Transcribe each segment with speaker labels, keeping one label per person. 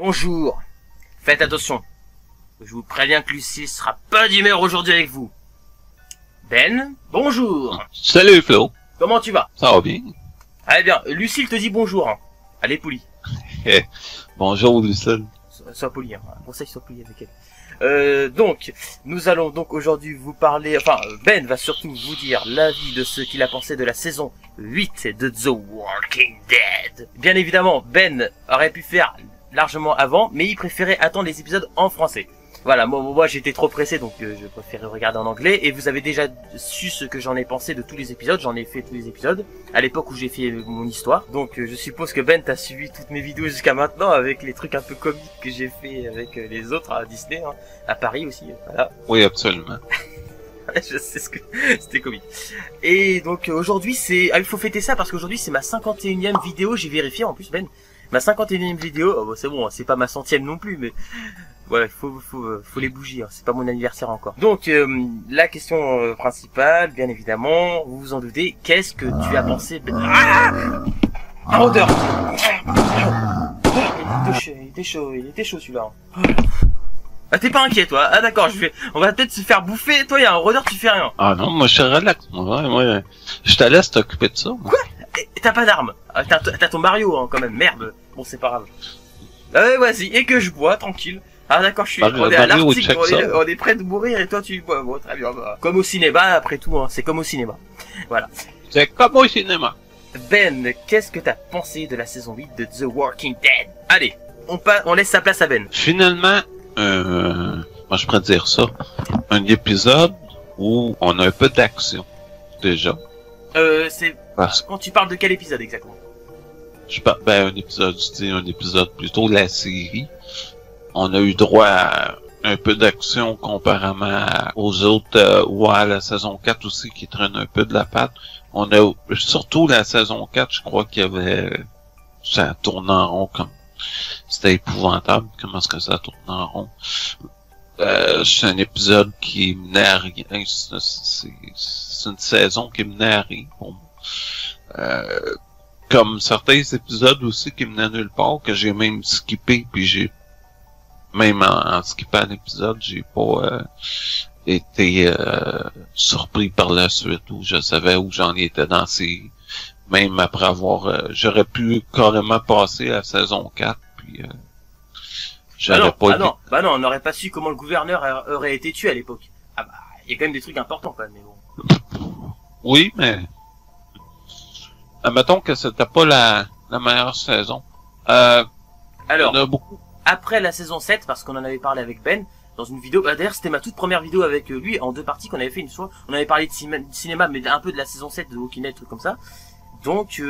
Speaker 1: Bonjour. Faites attention. Je vous préviens que Lucie sera pas d'humeur aujourd'hui avec vous. Ben, bonjour.
Speaker 2: Salut Flo.
Speaker 1: Comment tu vas?
Speaker 2: Ça va bien?
Speaker 1: Allez bien, Lucille te dit bonjour. Hein. Elle est polie.
Speaker 2: Bonjour Lucille.
Speaker 1: Sois poli, hein. Un conseil, sois poli avec elle. Donc, nous allons donc aujourd'hui vous parler, enfin, Ben va surtout vous dire l'avis de ce qu'il a pensé de la saison 8 de The Walking Dead. Bien évidemment, Ben aurait pu faire largement avant, mais il préférait attendre les épisodes en français. Voilà, moi j'étais trop pressé, donc je préférais regarder en anglais, et vous avez déjà su ce que j'en ai pensé de tous les épisodes, j'en ai fait tous les épisodes, à l'époque où j'ai fait mon histoire, donc je suppose que Ben t'as suivi toutes mes vidéos jusqu'à maintenant, avec les trucs un peu comiques que j'ai fait avec les autres à Disney, hein, à Paris aussi, voilà.
Speaker 2: Oui, absolument.
Speaker 1: Je sais ce que c'était comique. Et donc aujourd'hui c'est... Ah, il faut fêter ça parce qu'aujourd'hui c'est ma 51e vidéo, j'ai vérifié en plus Ben, ma 51e vidéo, oh, bon, c'est bon, c'est pas ma 100e non plus, mais... Voilà, faut les bougies, hein. C'est pas mon anniversaire encore. Donc, la question principale, bien évidemment, vous vous en doutez, qu'est-ce que tu as pensé... Un rôdeur. Il était chaud celui-là. Ah, t'es pas inquiet toi? Ah d'accord, on va peut-être se faire bouffer, toi il y a un rôdeur, tu fais rien.
Speaker 2: Ah non, moi je suis relax, moi, je te laisse t'occuper de ça. Moi.
Speaker 1: Quoi? Et t'as pas d'arme? T'as ton Mario, hein, quand même, merde. Bon, c'est pas grave. Ah, vas-y, et que je bois, tranquille. Ah d'accord, on est à l'Arctique, on est prêt de mourir et toi tu bois. Bon, très bien. Bah. Comme au cinéma, après tout, hein, c'est comme au cinéma. Voilà.
Speaker 2: C'est comme au cinéma.
Speaker 1: Ben, qu'est-ce que t'as pensé de la saison 8 de The Walking Dead? Allez, on laisse sa place à Ben.
Speaker 2: Finalement, moi je pourrais dire ça, un épisode où on a un peu d'action, déjà.
Speaker 1: C'est... Quand tu parles de quel épisode exactement?
Speaker 2: Un épisode plutôt de la série. On a eu droit à un peu d'action comparément aux autres, ou à la saison 4 aussi qui traîne un peu de la patte. On a, surtout la saison 4, je crois qu'il y avait, ça tourne en rond comme, c'était épouvantable, comment est-ce que ça tourne en rond. C'est un épisode qui menait à rien, c'est une saison qui menait à rien pour moi. Comme certains épisodes aussi qui menaient nulle part, que j'ai même skippé, puis j'ai même en skippant l'épisode, j'ai pas été surpris par la suite, où je savais où j'en étais dans ces... Même après avoir... j'aurais pu carrément passer à la saison 4, puis j'aurais pas...
Speaker 1: Bah non, on n'aurait pas su comment le gouverneur aurait été tué à l'époque. Ah bah, il y a quand même des trucs importants quand même, mais bon.
Speaker 2: Oui, mais... Admettons que c'était pas la meilleure saison.
Speaker 1: Alors,
Speaker 2: il y en a beaucoup.
Speaker 1: Après la saison 7, parce qu'on en avait parlé avec Ben, dans une vidéo, bah d'ailleurs c'était ma toute première vidéo avec lui, en 2 parties qu'on avait fait une fois, on avait parlé de cinéma, mais un peu de la saison 7 de Walking Dead, truc comme ça. Donc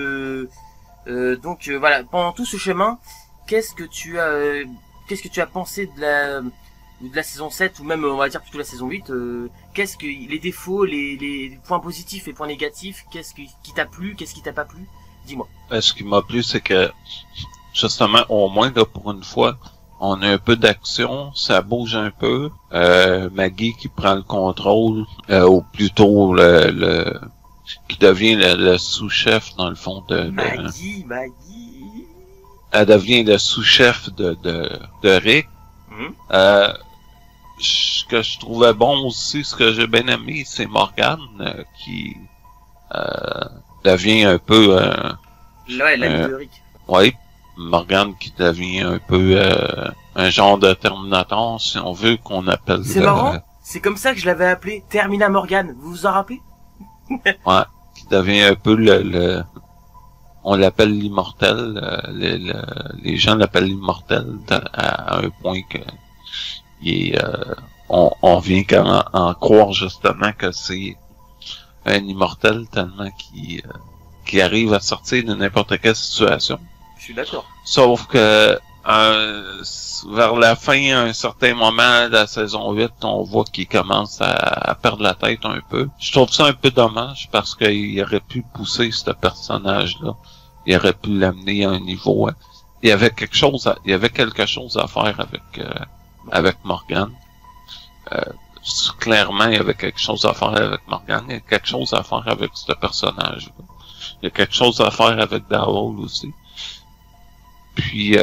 Speaker 1: voilà, pendant tout ce chemin, qu'est-ce que tu as pensé de la saison 7, ou même on va dire plutôt la saison 8, qu'est-ce que les défauts, les points positifs et points négatifs, qu'est-ce qui t'a plu, qu'est-ce qui t'a pas plu? Dis-moi.
Speaker 2: Ce qui m'a plu, c'est que justement, au moins là pour une fois, on a un peu d'action, ça bouge un peu. Maggie qui prend le contrôle, ou plutôt qui devient le sous-chef dans le fond de
Speaker 1: Maggie.
Speaker 2: Elle devient le sous-chef de Rick. Ce que je trouvais bon aussi, ce que j'ai bien aimé, c'est Morgan qui devient un peu
Speaker 1: l'ami de Rick.
Speaker 2: Oui, Morgan qui devient un peu un genre de Terminator, si on veut qu'on appelle.
Speaker 1: C'est marrant, c'est comme ça que je l'avais appelé Termina Morgan, vous vous en rappelez?
Speaker 2: Ouais, qui devient un peu on l'appelle l'immortel, les gens l'appellent l'immortel à un point que on vient qu'à en croire justement que c'est un immortel tellement qui arrive à sortir de n'importe quelle situation.
Speaker 1: Je suis d'accord.
Speaker 2: Sauf que vers la fin, à un certain moment de la saison 8, on voit qu'il commence à perdre la tête un peu. Je trouve ça un peu dommage parce qu'il aurait pu pousser ce personnage-là. Il aurait pu l'amener à un niveau. Il y avait quelque chose à faire avec Morgan. Clairement, il y avait quelque chose à faire avec Morgan. Il y a quelque chose à faire avec ce personnage-là. Il y a quelque chose à faire avec Daryl aussi. Puis,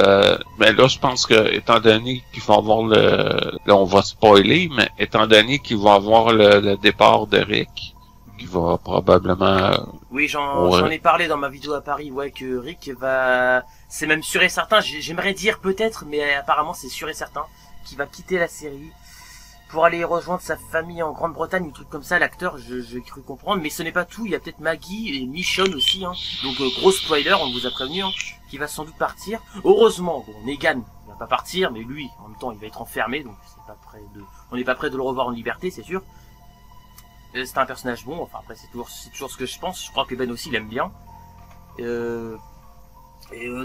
Speaker 2: mais là, je pense que, étant donné qu'il va avoir là, on va spoiler, mais étant donné qu'il va avoir le départ de Rick, qui va probablement...
Speaker 1: Oui, j'en ai parlé dans ma vidéo à Paris, ouais, que Rick va... C'est même sûr et certain, j'aimerais dire peut-être, mais apparemment c'est sûr et certain, qu'il va quitter la série pour aller rejoindre sa famille en Grande-Bretagne, ou truc comme ça, l'acteur, j'ai cru comprendre, mais ce n'est pas tout, il y a peut-être Maggie et Michonne aussi, hein. Donc gros spoiler, on vous a prévenu, hein, qui va sans doute partir. Heureusement, bon, Negan va pas partir, mais lui, en même temps, il va être enfermé, donc on n'est pas prêt de le revoir en liberté, c'est sûr. C'est un personnage bon, enfin après c'est toujours ce que je pense, je crois que Ben aussi il aime bien.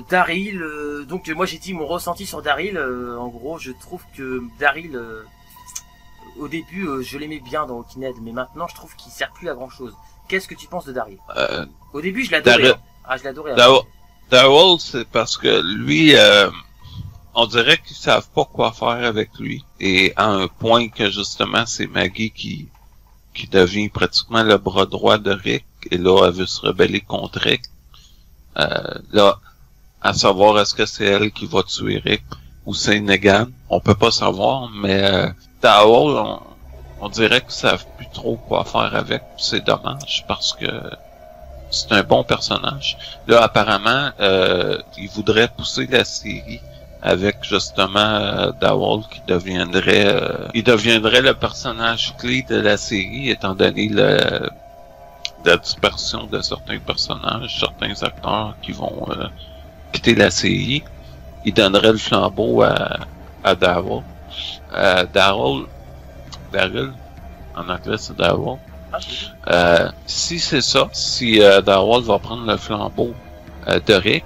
Speaker 1: Daryl, donc moi j'ai dit mon ressenti sur Daryl, en gros je trouve que Daryl, au début je l'aimais bien dans Walking Dead, mais maintenant je trouve qu'il sert plus à grand chose. Qu'est-ce que tu penses de Daryl? Au début je l'adorais. Ah je l'adorais.
Speaker 2: Daryl c'est parce que lui, on dirait qu'ils savent pas quoi faire avec lui. Et à un point que justement c'est Maggie qui devient pratiquement le bras droit de Rick, et là, elle veut se rebeller contre Rick. Là, à savoir, est-ce que c'est elle qui va tuer Rick, ou c'est Negan? On peut pas savoir, mais Daryl, on dirait qu'ils savent plus trop quoi faire avec. C'est dommage, parce que c'est un bon personnage. Là, apparemment, il voudrait pousser la série avec justement Daryl qui deviendrait il deviendrait le personnage clé de la série, étant donné la dispersion de certains personnages, certains acteurs qui vont quitter la série. Il donnerait le flambeau à Daryl. Daryl, en anglais c'est Daryl. Si c'est ça, si Daryl va prendre le flambeau de Rick,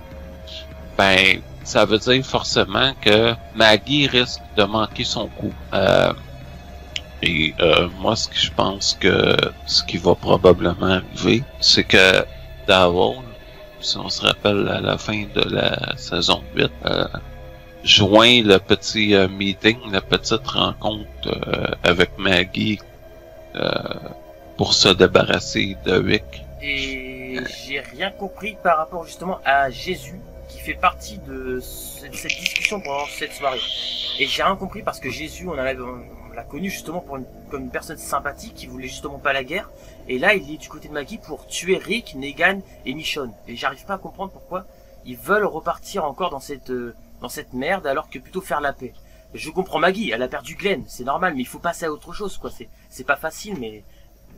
Speaker 2: ben ça veut dire forcément que Maggie risque de manquer son coup. Moi, ce que je pense que ce qui va probablement arriver, c'est que Daryl, si on se rappelle à la fin de la saison 8, joint le petit meeting, la petite rencontre avec Maggie pour se débarrasser de Rick.
Speaker 1: Et j'ai rien compris par rapport justement à Jésus, qui fait partie de cette discussion pendant cette soirée. Et j'ai rien compris parce que Jésus, on l'a connu justement comme une personne sympathique qui voulait justement pas la guerre. Et là, il est du côté de Maggie pour tuer Rick, Negan et Michonne. Et j'arrive pas à comprendre pourquoi ils veulent repartir encore dans cette merde alors que plutôt faire la paix. Je comprends Maggie, elle a perdu Glenn, c'est normal, mais il faut passer à autre chose, quoi. C'est pas facile, mais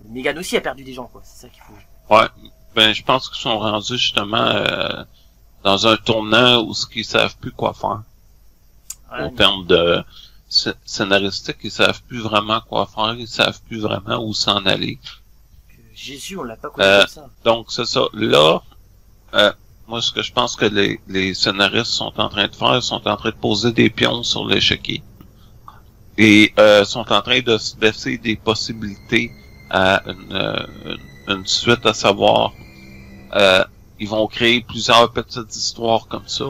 Speaker 1: Negan aussi a perdu des gens, quoi. C'est ça qu'il faut.
Speaker 2: Ouais, ben je pense qu'ils sont rendus justement dans un tournant où ils savent plus quoi faire. Ouais, en termes de scénaristique, ils savent plus vraiment quoi faire, ils savent plus vraiment où s'en aller.
Speaker 1: Jésus, on l'a pas connu comme ça.
Speaker 2: Donc c'est ça. Là, moi ce que je pense que les scénaristes sont en train de faire, ils sont en train de poser des pions sur l'échiquier. Et sont en train de se laisser des possibilités à une suite, à savoir ils vont créer plusieurs petites histoires comme ça.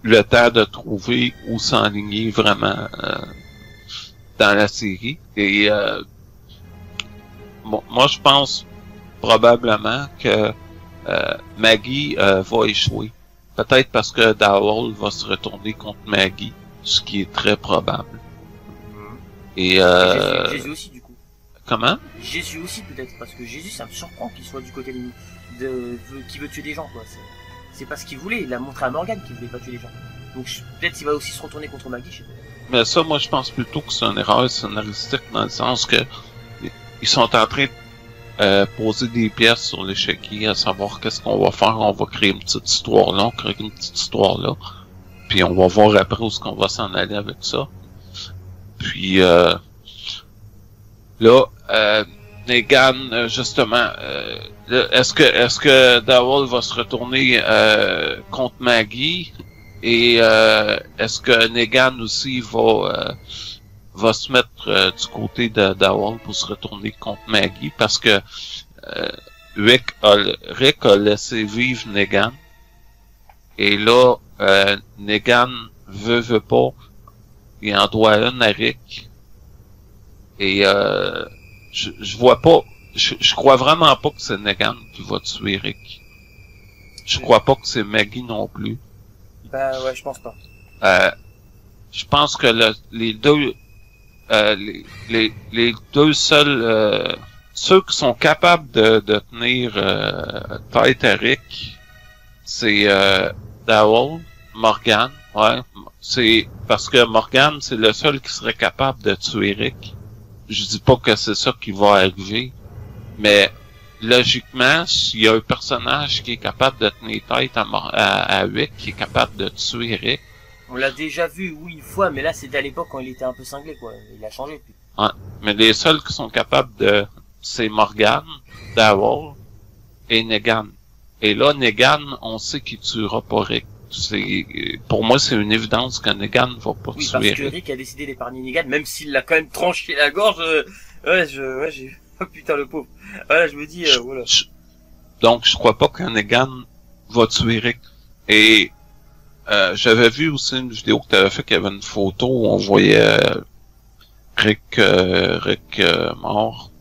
Speaker 2: Le temps de trouver où s'enligner vraiment dans la série. Et bon, moi je pense probablement que Maggie va échouer. Peut-être parce que Daryl va se retourner contre Maggie, ce qui est très probable. Et
Speaker 1: Jésus aussi du coup.
Speaker 2: Comment?
Speaker 1: Jésus aussi peut-être, parce que Jésus ça me surprend qu'il soit du côté qui veut tuer des gens, quoi. C'est pas ce qu'il voulait, il a montré à Morgan qu'il voulait pas tuer les gens. Donc peut-être qu'il va aussi se retourner contre Maggie, je sais pas.
Speaker 2: Mais ça, moi je pense plutôt que c'est une erreur scénaristique, dans le sens que ils sont en train de poser des pièces sur l'échiquier, à savoir qu'est-ce qu'on va faire. On va créer une petite histoire là, on crée une petite histoire là, puis on va voir après où est-ce qu'on va s'en aller avec ça. Puis là, Negan, justement, est-ce que Daryl va se retourner contre Maggie, et est-ce que Negan aussi va se mettre du côté de Daryl pour se retourner contre Maggie, parce que Rick a laissé vivre Negan, et là Negan veut pas, il en doit une à Rick, et je vois pas, je crois vraiment pas que c'est Negan qui va tuer Rick. Je crois pas que c'est Maggie non plus.
Speaker 1: Bah ouais, je pense pas.
Speaker 2: Je pense que les deux les deux seuls ceux qui sont capables de tenir tête à Rick, c'est Daryl, Morgan, ouais. C'est parce que Morgan, c'est le seul qui serait capable de tuer Rick. Je dis pas que c'est ça qui va arriver, mais logiquement, s'il y a un personnage qui est capable de tenir tête à Rick, qui est capable de tuer Rick.
Speaker 1: On l'a déjà vu, oui, une fois, mais là c'était à l'époque quand il était un peu cinglé, quoi. Il a changé depuis.
Speaker 2: Ouais, mais les seuls qui sont capables de, c'est Morgan, Daryl et Negan. Et là, Negan, on sait qu'il tuera pas Rick. Pour moi, c'est une évidence que Negan va pas tuer
Speaker 1: Rick. Oui, parce que Rick a décidé d'épargner Negan, même s'il l'a quand même tranché la gorge. J'ai oh putain le pauvre. Voilà, je me dis, voilà.
Speaker 2: Donc, je crois pas que Negan va tuer Rick. Et j'avais vu aussi une vidéo que tu avais fait, qu'il y avait une photo où on voyait Rick mort.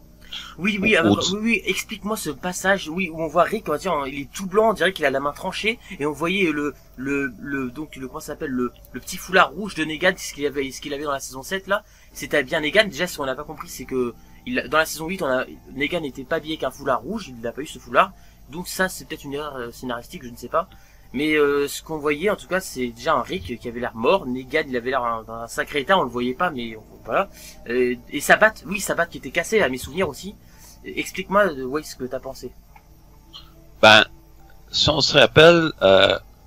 Speaker 1: Oui, oui, explique-moi ce passage, oui, où on voit Rick, on va dire, il est tout blanc, on dirait qu'il a la main tranchée, et on voyait comment ça s'appelle, le petit foulard rouge de Negan, ce qu'il avait dans la saison 7, là. C'était bien Negan. Déjà, ce qu'on n'a pas compris, c'est que, dans la saison 8, Negan n'était pas habillé qu'un foulard rouge, il n'a pas eu ce foulard. Donc ça, c'est peut-être une erreur scénaristique, je ne sais pas. Mais ce qu'on voyait, en tout cas, c'est déjà un Rick qui avait l'air mort. Negan, il avait l'air dans un sacré état, on le voyait pas, mais voilà. Et sa batte qui était cassée, à mes souvenirs aussi. Explique-moi, ce que t'as pensé.
Speaker 2: Ben, si on se rappelle,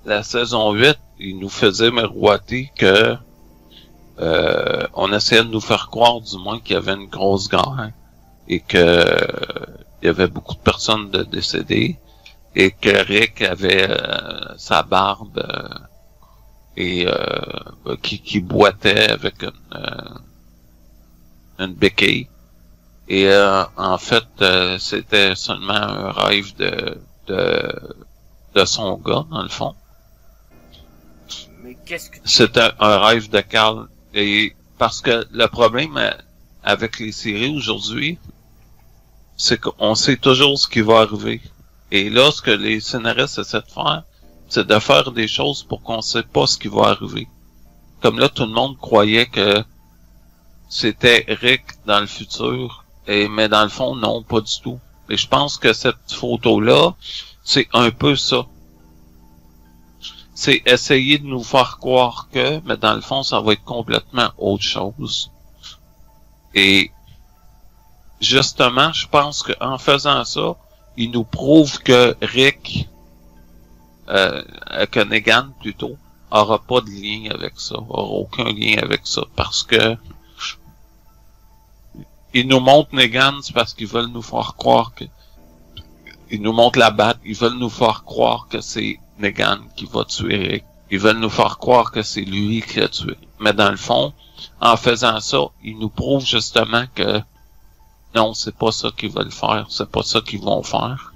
Speaker 2: la saison 8, il nous faisait miroiter que on essayait de nous faire croire, du moins, qu'il y avait une grosse guerre et que il y avait beaucoup de personnes décédées. Et que Rick avait sa barbe et qui boitait avec une béquille. Et en fait, c'était seulement un rêve de son gars, dans le fond.
Speaker 1: Mais qu'est-ce que
Speaker 2: c'était un rêve de Carl. Et parce que le problème avec les séries aujourd'hui, c'est qu'on sait toujours ce qui va arriver. Et là, ce que les scénaristes essaient de faire, c'est de faire des choses pour qu'on sait pas ce qui va arriver. Comme là, tout le monde croyait que c'était Rick dans le futur, mais dans le fond, non, pas du tout. Et je pense que cette photo-là, c'est un peu ça. C'est essayer de nous faire croire que, mais dans le fond, ça va être complètement autre chose. Et justement, je pense qu'en faisant ça, il nous prouve que Rick, que Negan plutôt, aura pas de lien avec ça, aura aucun lien avec ça, parce que ils nous montrent Negan, c'est parce qu'ils veulent nous faire croire que, ils nous montrent la batte, ils veulent nous faire croire que c'est Negan qui va tuer Rick, ils veulent nous faire croire que c'est lui qui a tué. Mais dans le fond, en faisant ça, ils nous prouvent justement que non, c'est pas ça qu'ils veulent faire, c'est pas ça qu'ils vont faire.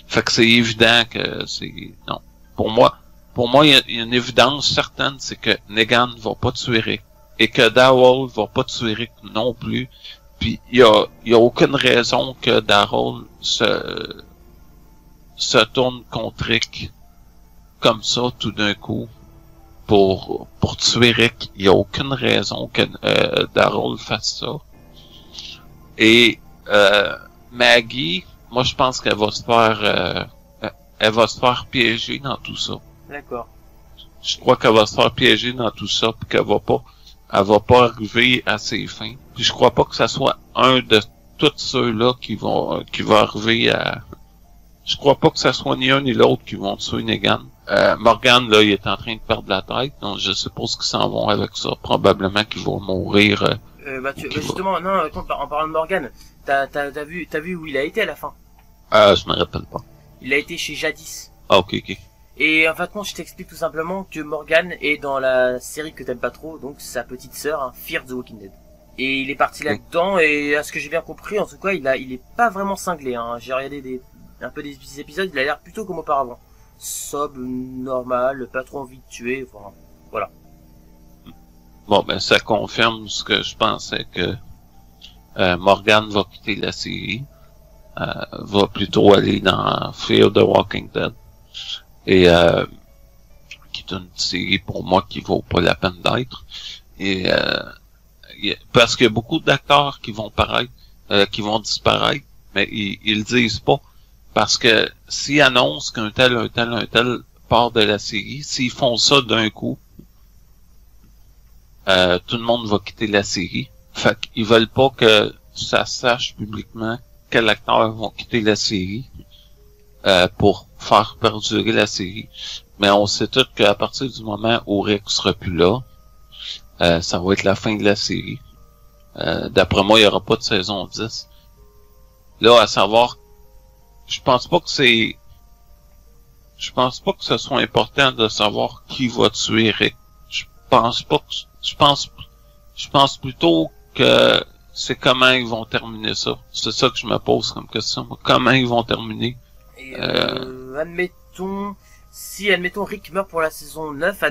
Speaker 2: Fait que c'est évident que c'est... Non. Pour moi, il y a une évidence certaine, c'est que Negan va pas tuer Rick. Et que Daryl va pas tuer Rick non plus. Puis il y a aucune raison que Daryl se tourne contre Rick comme ça tout d'un coup pour tuer Rick. Il y a aucune raison que Daryl fasse ça. Et Maggie, moi je pense qu'elle va se faire elle va se faire piéger dans tout ça.
Speaker 1: D'accord.
Speaker 2: Je crois qu'elle va se faire piéger dans tout ça, puis qu'elle va pas arriver à ses fins. Puis je crois pas que ça soit un de tous ceux-là qui va arriver à... Je crois pas que ça soit ni un ni l'autre qui vont tuer Negan. Morgan, là, il est en train de perdre la tête, donc je suppose qu'ils s'en vont avec ça. Probablement qu'il va mourir.
Speaker 1: Justement, non, en parlant de Morgan, t'as vu où il a été à la fin?
Speaker 2: Je me rappelle pas.
Speaker 1: Il a été chez Jadis.
Speaker 2: Ah, ok.
Speaker 1: Et en fait, je t'explique tout simplement que Morgan est dans la série que t'aimes pas trop, donc sa petite sœur, Fear the Walking Dead. Et il est parti là-dedans, et à ce que j'ai bien compris, en tout cas, il est pas vraiment cinglé, hein. J'ai regardé un peu des épisodes, il a l'air plutôt comme auparavant. Sobre, normal, pas trop envie de tuer, enfin, voilà.
Speaker 2: Bon, ben, ça confirme ce que je pensais, que Morgan va quitter la série, va plutôt aller dans Fear the Walking Dead. et qui est une série pour moi qui vaut pas la peine d'être. Et parce qu'il y a beaucoup d'acteurs qui vont qui vont disparaître, mais ils le disent pas. Parce que s'ils annoncent qu'un tel part de la série, s'ils font ça d'un coup, tout le monde va quitter la série. Fait qu'ils veulent pas que ça sache publiquement quels acteurs vont quitter la série pour faire perdurer la série. Mais on sait tous qu'à partir du moment où Rick sera plus là, ça va être la fin de la série. D'après moi, il y aura pas de saison 10. Là, à savoir, je pense pas que ce soit important de savoir qui va tuer Rick. Je pense plutôt que c'est comment ils vont terminer ça. C'est ça que je me pose comme question. Comment ils vont terminer?
Speaker 1: Et admettons, si Rick meurt pour la saison 9,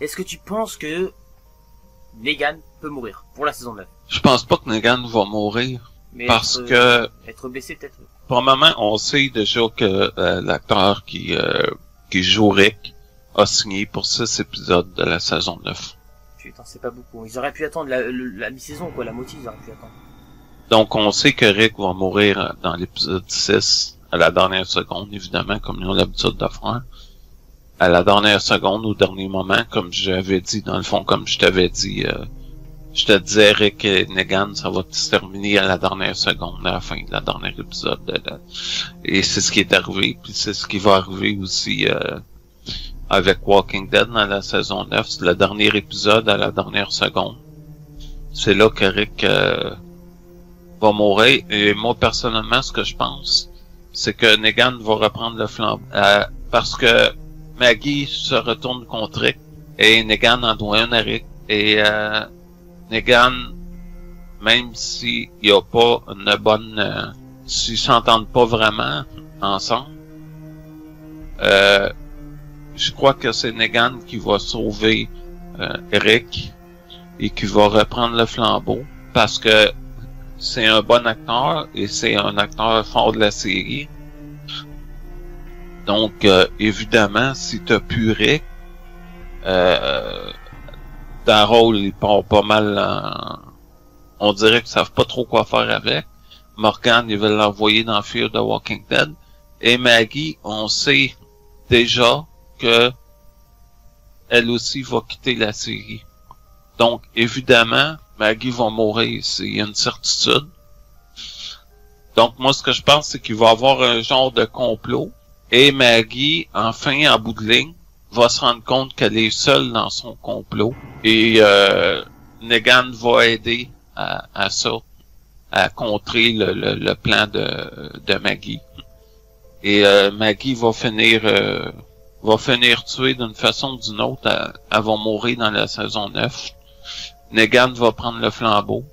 Speaker 1: est-ce que tu penses que Negan peut mourir pour la saison 9?
Speaker 2: Je pense pas que Negan va mourir.
Speaker 1: Mais
Speaker 2: parce que
Speaker 1: être blessé peut-être.
Speaker 2: Pour le moment, on sait déjà que l'acteur qui joue Rick a signé pour 6 épisodes de la saison 9.
Speaker 1: Putain, c'est pas beaucoup. Ils auraient pu attendre la mi-saison, quoi, la moitié, ils auraient pu attendre.
Speaker 2: Donc, on sait que Rick va mourir dans l'épisode 6, à la dernière seconde, évidemment, comme ils ont l'habitude de faire. À la dernière seconde, au dernier moment, comme j'avais dit, dans le fond, comme je t'avais dit, je te disais, Rick et Negan, ça va se terminer à la dernière seconde, à la fin de la dernière épisode. Et c'est ce qui est arrivé, puis c'est ce qui va arriver aussi avec Walking Dead dans la saison 9. C'est le dernier épisode à la dernière seconde. C'est là que Rick va mourir. Et moi, personnellement, ce que je pense, c'est que Negan va reprendre le flambeau. Parce que Maggie se retourne contre Rick, et Negan en doit un à Rick. Et Negan, même s'il y a pas une bonne... s'ils s'entendent pas vraiment ensemble, je crois que c'est Negan qui va sauver Rick et qui va reprendre le flambeau parce que c'est un bon acteur et c'est un acteur fort de la série. Donc, évidemment, si t'as plus Rick, Daryl, il part pas mal on dirait qu'ils savent pas trop quoi faire avec. Morgan, ils veulent l'envoyer dans Fear the Walking Dead. Et Maggie, on sait déjà que elle aussi va quitter la série. Donc, évidemment, Maggie va mourir, c'est une certitude. Donc, moi, ce que je pense, c'est qu'il va y avoir un genre de complot. Et Maggie, enfin, en bout de ligne, va se rendre compte qu'elle est seule dans son complot. Et Negan va aider à ça, à contrer le plan de Maggie. Et Maggie va finir tuer d'une façon ou d'une autre. Elle va mourir dans la saison 9. Negan va prendre le flambeau.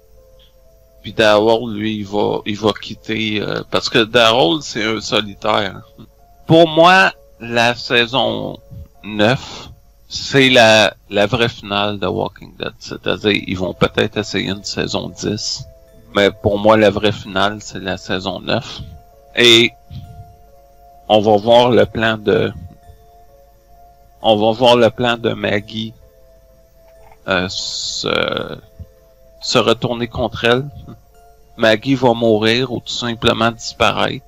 Speaker 2: Puis Daryl, lui, il va quitter... parce que Daryl, c'est un solitaire. Pour moi, la saison 9, c'est la vraie finale de Walking Dead. C'est-à-dire, ils vont peut-être essayer une saison 10. Mais pour moi, la vraie finale, c'est la saison 9. Et on va voir le plan de Maggie se retourner contre elle. Maggie va mourir ou tout simplement disparaître.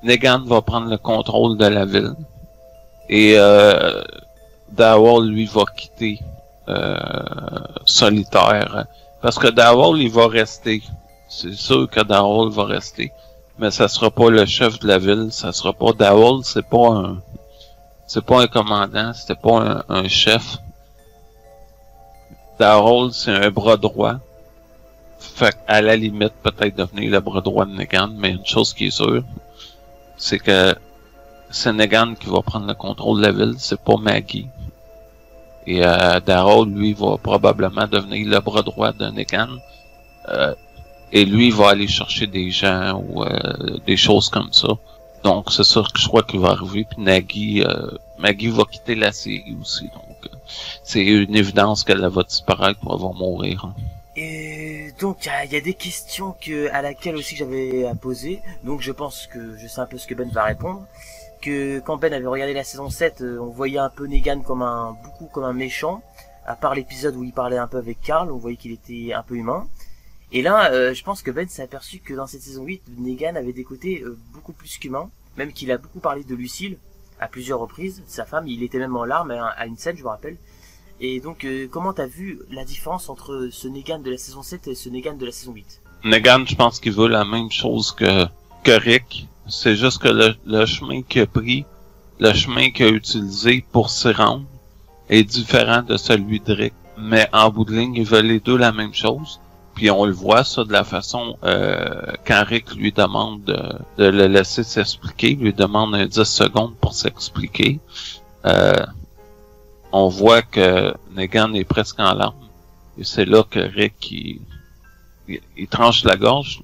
Speaker 2: Negan va prendre le contrôle de la ville. Et Daryl, lui, va quitter solitaire. Parce que Daryl, il va rester. C'est sûr que Daryl va rester. Mais ça sera pas le chef de la ville. Ça sera pas Daryl, c'est pas un commandant, c'était pas un chef. Daryl, c'est un bras droit. Fait à la limite, peut-être devenir le bras droit de Negan, mais une chose qui est sûre, c'est que c'est Negan qui va prendre le contrôle de la ville, c'est pas Maggie. Et Daryl, lui, va probablement devenir le bras droit de Negan. Et lui, il va aller chercher des gens ou des choses comme ça. Donc, c'est ça que je crois qu'il va arriver. Puis Maggie va quitter la série aussi. Donc, c'est une évidence qu'elle va disparaître ou elle va mourir.
Speaker 1: Et donc, il y a des questions à laquelle aussi j'avais à poser. Donc, je pense que je sais un peu ce que Ben va répondre. que quand Ben avait regardé la saison 7, on voyait un peu Negan beaucoup comme un méchant. À part l'épisode où il parlait un peu avec Carl, on voyait qu'il était un peu humain. Et là, je pense que Ben s'est aperçu que dans cette saison 8, Negan avait des côtés beaucoup plus qu'humains. Même qu'il a beaucoup parlé de Lucille à plusieurs reprises, sa femme. Il était même en larmes à une scène, je me rappelle. Et donc, comment t'as vu la différence entre ce Negan de la saison 7 et ce Negan de la saison 8?
Speaker 2: Negan, je pense qu'il veut la même chose que Rick. C'est juste que le chemin qu'il a pris, le chemin qu'il a utilisé pour s'y rendre, est différent de celui de Rick. Mais en bout de ligne, ils veulent les deux la même chose. Puis on le voit, ça, de la façon quand Rick lui demande de le laisser s'expliquer, lui demande un 10 secondes pour s'expliquer. On voit que Negan est presque en larmes. Et c'est là que Rick, il tranche la gorge.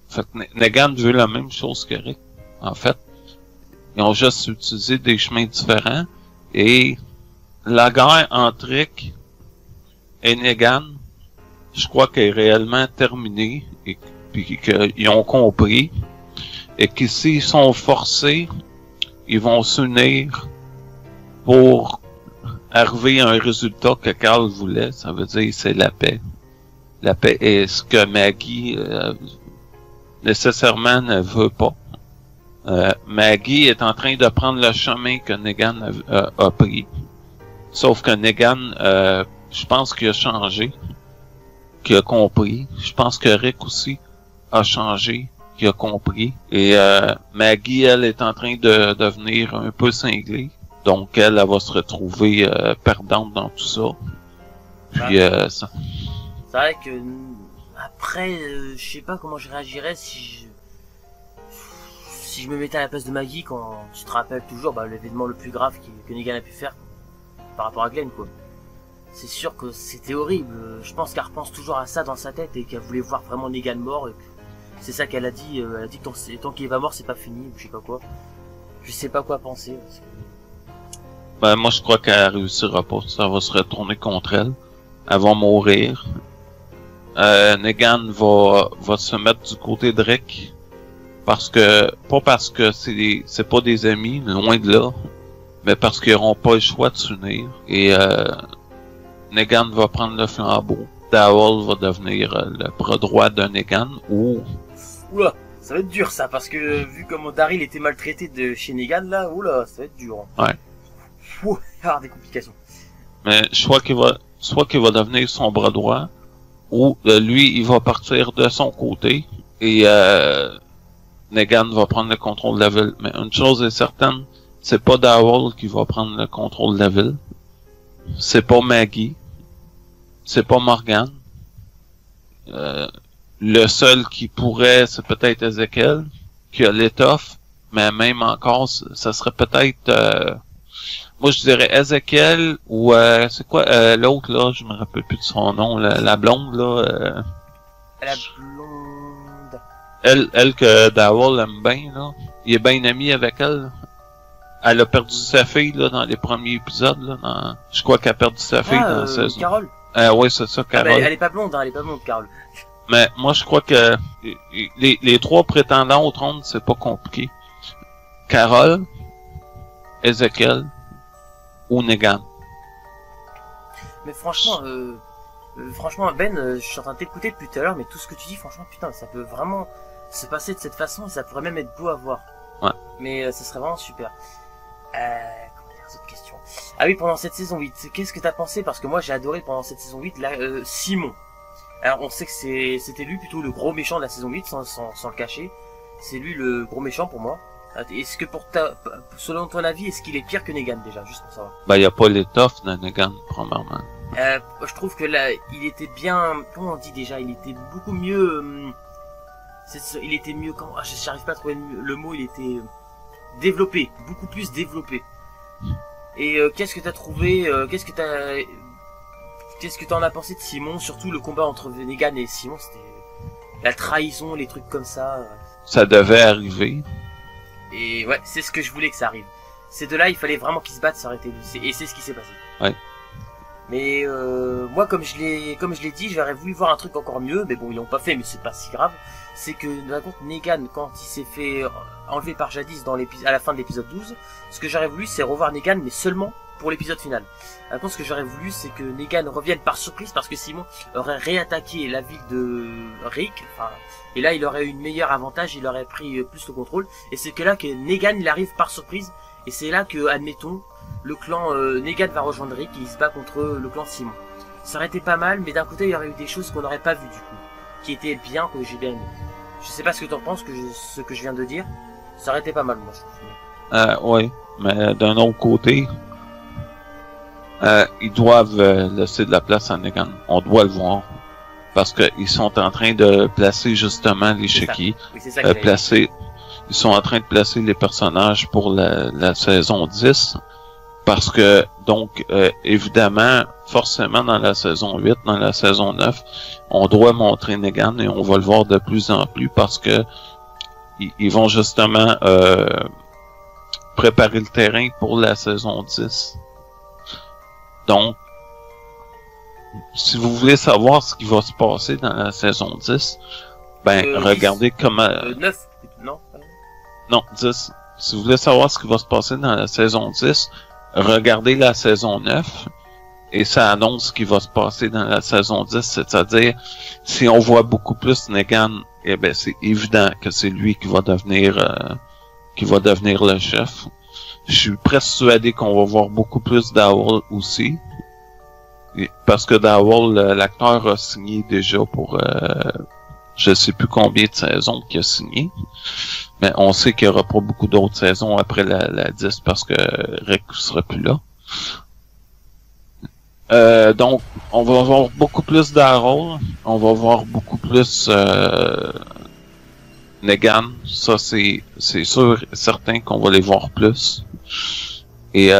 Speaker 2: Fait que Negan veut la même chose que Rick, en fait. Ils ont juste utilisé des chemins différents. Et la guerre entre Rick et Negan, je crois qu'elle est réellement terminée. Et puis qu'ils ont compris. Et que s'ils sont forcés, ils vont s'unir pour arriver à un résultat que Carl voulait. Ça veut dire c'est la paix. La paix est ce que Maggie nécessairement ne veut pas. Maggie est en train de prendre le chemin que Negan a pris. Sauf que Negan, je pense qu'il a changé, qu'il a compris. Je pense que Rick aussi a changé, qu'il a compris. Et Maggie, elle, est en train de devenir un peu cinglée. Donc elle va se retrouver perdante dans tout ça. Puis ça.
Speaker 1: C'est vrai que après, je sais pas comment je réagirais si je me mettais à la place de Maggie quand tu te rappelles toujours l'événement le plus grave que Negan a pu faire par rapport à Glenn, quoi. C'est sûr que c'était horrible. Je pense qu'elle repense toujours à ça dans sa tête et qu'elle voulait voir vraiment Negan mort. Et c'est ça qu'elle a dit. Elle a dit que tant qu'il est pas mort, c'est pas fini. Je sais pas quoi. Je sais pas quoi penser. Parce que...
Speaker 2: Ben moi je crois qu'elle réussira pas. Ça va se retourner contre elle. Elle va mourir. Negan va se mettre du côté de Rick. Pas parce que c'est pas des amis, loin de là, mais parce qu'ils n'auront pas le choix de s'unir. Et Negan va prendre le flambeau. Daryl va devenir le bras droit de Negan.
Speaker 1: Oula, ça va être dur ça, parce que vu comment Daryl était maltraité de chez Negan là, oula, ça va être dur.
Speaker 2: Ouais.
Speaker 1: Ouh, il va y avoir des complications.
Speaker 2: Mais soit qu'il va devenir son bras droit, ou lui il va partir de son côté et Negan va prendre le contrôle de la ville. Mais une chose est certaine, c'est pas Daryl qui va prendre le contrôle de la ville. C'est pas Maggie. C'est pas Morgan. Le seul qui pourrait, c'est peut-être Ezekiel, qui a l'étoffe. Mais même encore, ça serait peut-être... moi je dirais Ezekiel ou c'est quoi l'autre là, je me rappelle plus de son nom, la blonde là.
Speaker 1: La blonde.
Speaker 2: Elle que Daryl aime bien là. Il est bien ami avec elle. Là. Elle a perdu sa fille là dans les premiers épisodes là. Je crois qu'elle a perdu sa fille dans la saison.
Speaker 1: Carole.
Speaker 2: Oui c'est ça, Carole.
Speaker 1: Elle est pas blonde, hein, elle est pas blonde, Carole.
Speaker 2: Mais moi je crois que les trois prétendants au trône c'est pas compliqué. Carole, Ezekiel ou Negan.
Speaker 1: Mais franchement, Ben, je suis en train de t'écouter depuis tout à l'heure, mais tout ce que tu dis, franchement, putain, ça peut vraiment se passer de cette façon, et ça pourrait même être beau à voir.
Speaker 2: Ouais.
Speaker 1: Mais ça serait vraiment super. Comment dire, autre question. Ah oui, pendant cette saison 8, qu'est-ce que t'as pensé? Parce que moi, j'ai adoré pendant cette saison 8, là, Simon. Alors, on sait que c'était lui plutôt le gros méchant de la saison 8, sans le cacher. C'est lui le gros méchant pour moi. Est-ce que selon ton avis, est-ce qu'il est pire que Negan déjà, juste pour savoir?
Speaker 2: Ben y a pas l'étoffe de Negan, premièrement.
Speaker 1: Je trouve que là, il était bien, comment on dit déjà, il était beaucoup mieux, il était mieux, j'arrive pas à trouver le mot, il était développé, beaucoup plus développé. Et qu'est-ce que t'as trouvé, qu'est-ce que t'en as pensé de Simon, surtout le combat entre Negan et Simon, c'était la trahison, les trucs comme ça.
Speaker 2: Ça devait arriver.
Speaker 1: Et ouais, c'est ce que je voulais que ça arrive. Ces deux-là, il fallait vraiment qu'ils se battent, ça aurait été... Et c'est ce qui s'est passé.
Speaker 2: Ouais.
Speaker 1: Mais moi, comme je l'ai dit, j'aurais voulu voir un truc encore mieux. Mais bon, ils l'ont pas fait, mais c'est pas si grave. c'est que par contre Negan, quand il s'est fait enlever par Jadis à la fin de l'épisode 12, ce que j'aurais voulu c'est revoir Negan, mais seulement pour l'épisode final. Par contre, ce que j'aurais voulu, c'est que Negan revienne par surprise, parce que Simon aurait réattaqué la ville de Rick, enfin, et là il aurait eu une meilleure avantage, il aurait pris plus le contrôle, et c'est que là que Negan il arrive par surprise, et c'est là que, admettons, le clan Negan va rejoindre Rick, et il se bat contre le clan Simon. Ça aurait été pas mal, mais d'un côté il y aurait eu des choses qu'on n'aurait pas vues du coup, qui étaient bien, que j'ai bien aimé. Je sais pas ce que t'en penses, ce que je viens de dire, ça aurait été pas mal moi je trouve.
Speaker 2: Oui, mais d'un autre côté, ils doivent laisser de la place à Negan. On doit le voir. Parce qu'ils sont en train de placer justement les chéquiers. Oui, ils sont en train de placer les personnages pour la saison 10. Parce que, donc, évidemment, forcément, dans la saison 8, dans la saison 9, on doit montrer Negan et on va le voir de plus en plus parce que ils vont justement préparer le terrain pour la saison 10. Donc, si vous voulez savoir ce qui va se passer dans la saison 10, regardez 10, comment...
Speaker 1: 9, non?
Speaker 2: Non, 10. Si vous voulez savoir ce qui va se passer dans la saison 10, regardez la saison 9, et ça annonce ce qui va se passer dans la saison 10, c'est-à-dire, si on voit beaucoup plus Negan, eh ben, c'est évident que c'est lui qui va devenir le chef. Je suis persuadé qu'on va voir beaucoup plus d'Owl aussi. Parce que d'Owl, l'acteur a signé déjà pour je sais plus combien de saisons qu'il a signé. Mais on sait qu'il y aura pas beaucoup d'autres saisons après la 10 parce que Rick sera plus là. Donc, on va voir beaucoup plus d'Owl. On va voir beaucoup plus Negan. Ça, c'est sûr et certain qu'on va les voir plus. Et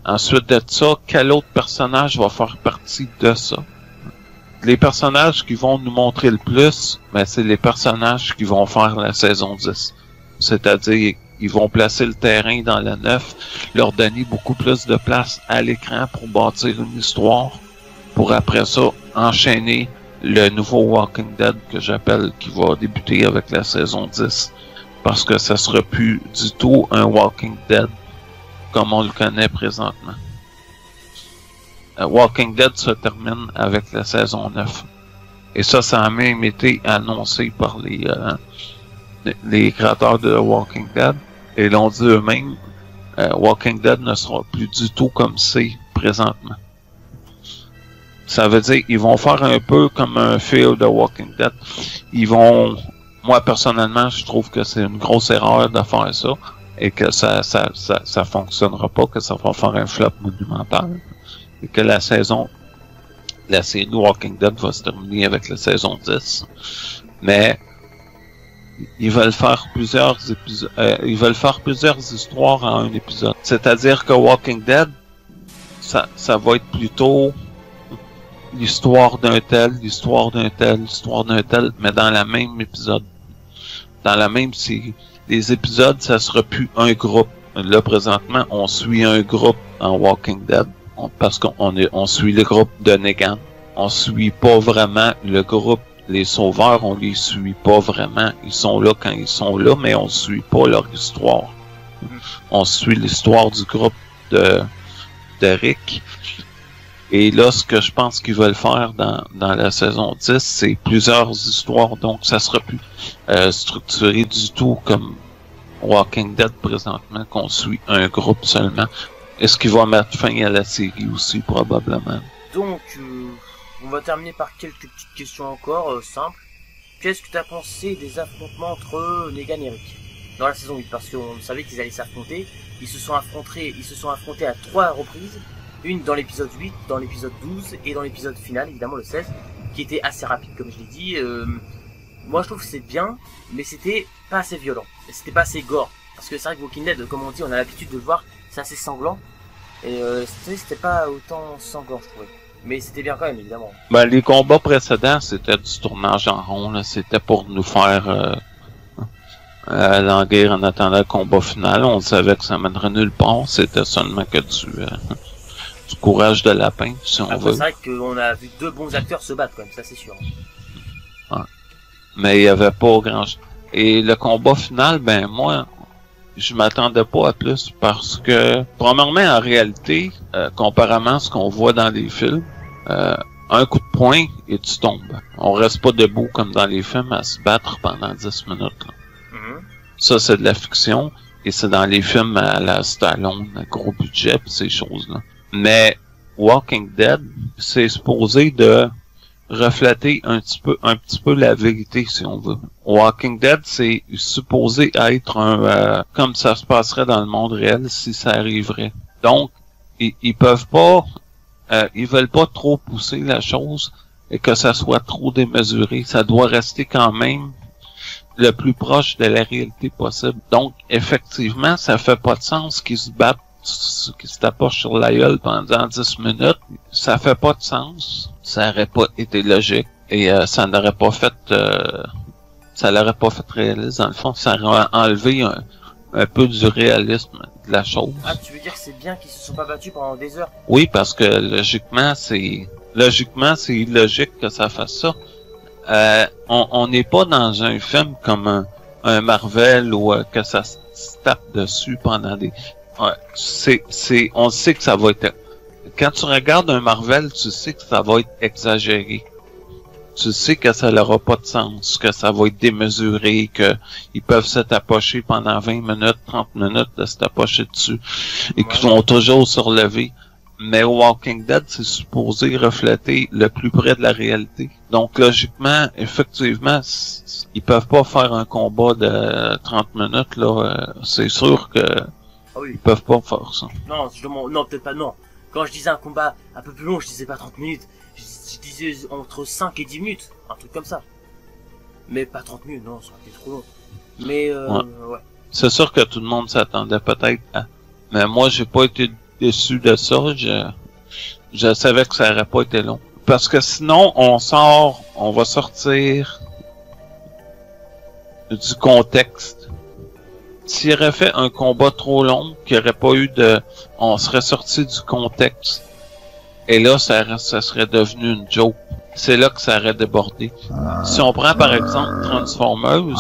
Speaker 2: ensuite de ça, quel autre personnage va faire partie de ça? Les personnages qui vont nous montrer le plus, c'est les personnages qui vont faire la saison 10. C'est-à-dire, ils vont placer le terrain dans la 9, leur donner beaucoup plus de place à l'écran pour bâtir une histoire, pour après ça, enchaîner le nouveau Walking Dead que j'appelle, qui va débuter avec la saison 10. Parce que ça sera plus du tout un Walking Dead comme on le connaît présentement. Walking Dead se termine avec la saison 9. Et ça a même été annoncé par les créateurs de Walking Dead. Et l'ont dit eux-mêmes, Walking Dead ne sera plus du tout comme c'est présentement. Ça veut dire ils vont faire un peu comme un Fear de Walking Dead. Moi personnellement, je trouve que c'est une grosse erreur de faire ça. Et que ça fonctionnera pas, que ça va faire un flop monumental. Et que la série Walking Dead va se terminer avec la saison 10. Mais ils veulent faire plusieurs histoires en un épisode. C'est-à-dire que Walking Dead, ça va être plutôt l'histoire d'un tel, mais dans la même épisode. Dans la même série. Les épisodes, ça sera plus un groupe. Là, présentement, on suit un groupe en Walking Dead. Parce qu'on suit le groupe de Negan. On suit pas vraiment le groupe. Les sauveurs, on les suit pas vraiment. Ils sont là quand ils sont là, mais on suit pas leur histoire. On suit l'histoire du groupe de Rick. Et là, ce que je pense qu'ils veulent faire dans la saison 10, c'est plusieurs histoires. Donc, ça sera plus structuré du tout comme Walking Dead présentement, qu'on suit un groupe seulement. Est-ce qu'il va mettre fin à la série aussi, probablement?
Speaker 1: Donc, on va terminer par quelques petites questions encore, simples. Qu'est-ce que tu as pensé des affrontements entre Negan et Rick dans la saison 8? Parce qu'on savait qu'ils allaient s'affronter. Ils se sont affrontés à 3 reprises. Une dans l'épisode 8, dans l'épisode 12 et dans l'épisode final, évidemment le 16, qui était assez rapide comme je l'ai dit. Moi je trouve que c'est bien, mais c'était pas assez violent. C'était pas assez gore. Parce que c'est vrai que Walking Dead, comme on dit, on a l'habitude de le voir, c'est assez sanglant. Et c'était pas autant sanglant, je trouvais. Mais c'était bien quand même, évidemment.
Speaker 2: Les combats précédents, c'était du tournage en rond, là. C'était pour nous faire languir en attendant le combat final. On savait que ça mènerait nulle part. C'était seulement que du courage de lapin, si on veut.
Speaker 1: C'est vrai qu'on a vu 2 bons acteurs se battre, quand même, ça c'est sûr.
Speaker 2: Ouais. Mais il y avait pas grand chose. Et le combat final, ben moi, je m'attendais pas à plus parce que, premièrement, en réalité, comparément à ce qu'on voit dans les films, un coup de poing et tu tombes. On reste pas debout comme dans les films à se battre pendant 10 minutes. Là. Ça, c'est de la fiction et c'est dans les films à la Stallone, à gros budget pis ces choses-là. Mais Walking Dead, c'est supposé de refléter un petit peu la vérité, si on veut. Walking Dead, c'est supposé être comme ça se passerait dans le monde réel si ça arriverait. Donc, ils peuvent pas, ils veulent pas trop pousser la chose et que ça soit trop démesuré. Ça doit rester quand même le plus proche de la réalité possible. Donc, effectivement, ça fait pas de sens qu'ils se battent, qu'ils se tapochent sur la gueule pendant 10 minutes. Ça fait pas de sens. Ça aurait pas été logique. Et ça n'aurait pas fait... ça l'aurait pas fait réaliste. Dans le fond, ça aurait enlevé un peu du réalisme de la chose.
Speaker 1: Ah, tu veux dire que c'est bien qu'ils se sont pas battus pendant des heures?
Speaker 2: Oui, parce que logiquement, c'est illogique que ça fasse ça. On n'est pas dans un film comme un Marvel où que ça se tape dessus pendant des... on sait que ça va être... Quand tu regardes un Marvel, tu sais que ça va être exagéré. Tu sais que ça n'aura pas de sens, que ça va être démesuré, que ils peuvent se tapocher pendant 20 minutes, 30 minutes de se tapocher dessus, et qu'ils vont toujours se relever. Mais Walking Dead, c'est supposé refléter le plus près de la réalité. Donc, logiquement, effectivement, ils peuvent pas faire un combat de 30 minutes, là. C'est sûr que ils peuvent pas faire ça.
Speaker 1: Non, non, peut-être pas, non. Quand je disais un combat un peu plus long, je disais pas 30 minutes. Je disais entre 5 et 10 minutes. Un truc comme ça. Mais pas 30 minutes, non, ça aurait été trop long. Mais, ouais.
Speaker 2: C'est sûr que tout le monde s'attendait peut-être à... Mais moi, j'ai pas été déçu de ça. Je savais que ça aurait pas été long. Parce que sinon, on va sortir du contexte. S'il aurait fait un combat trop long, qu'il n'y aurait pas eu on serait sorti du contexte. Et là, ça serait devenu une joke. C'est là que ça aurait débordé. Si on prend par exemple Transformers,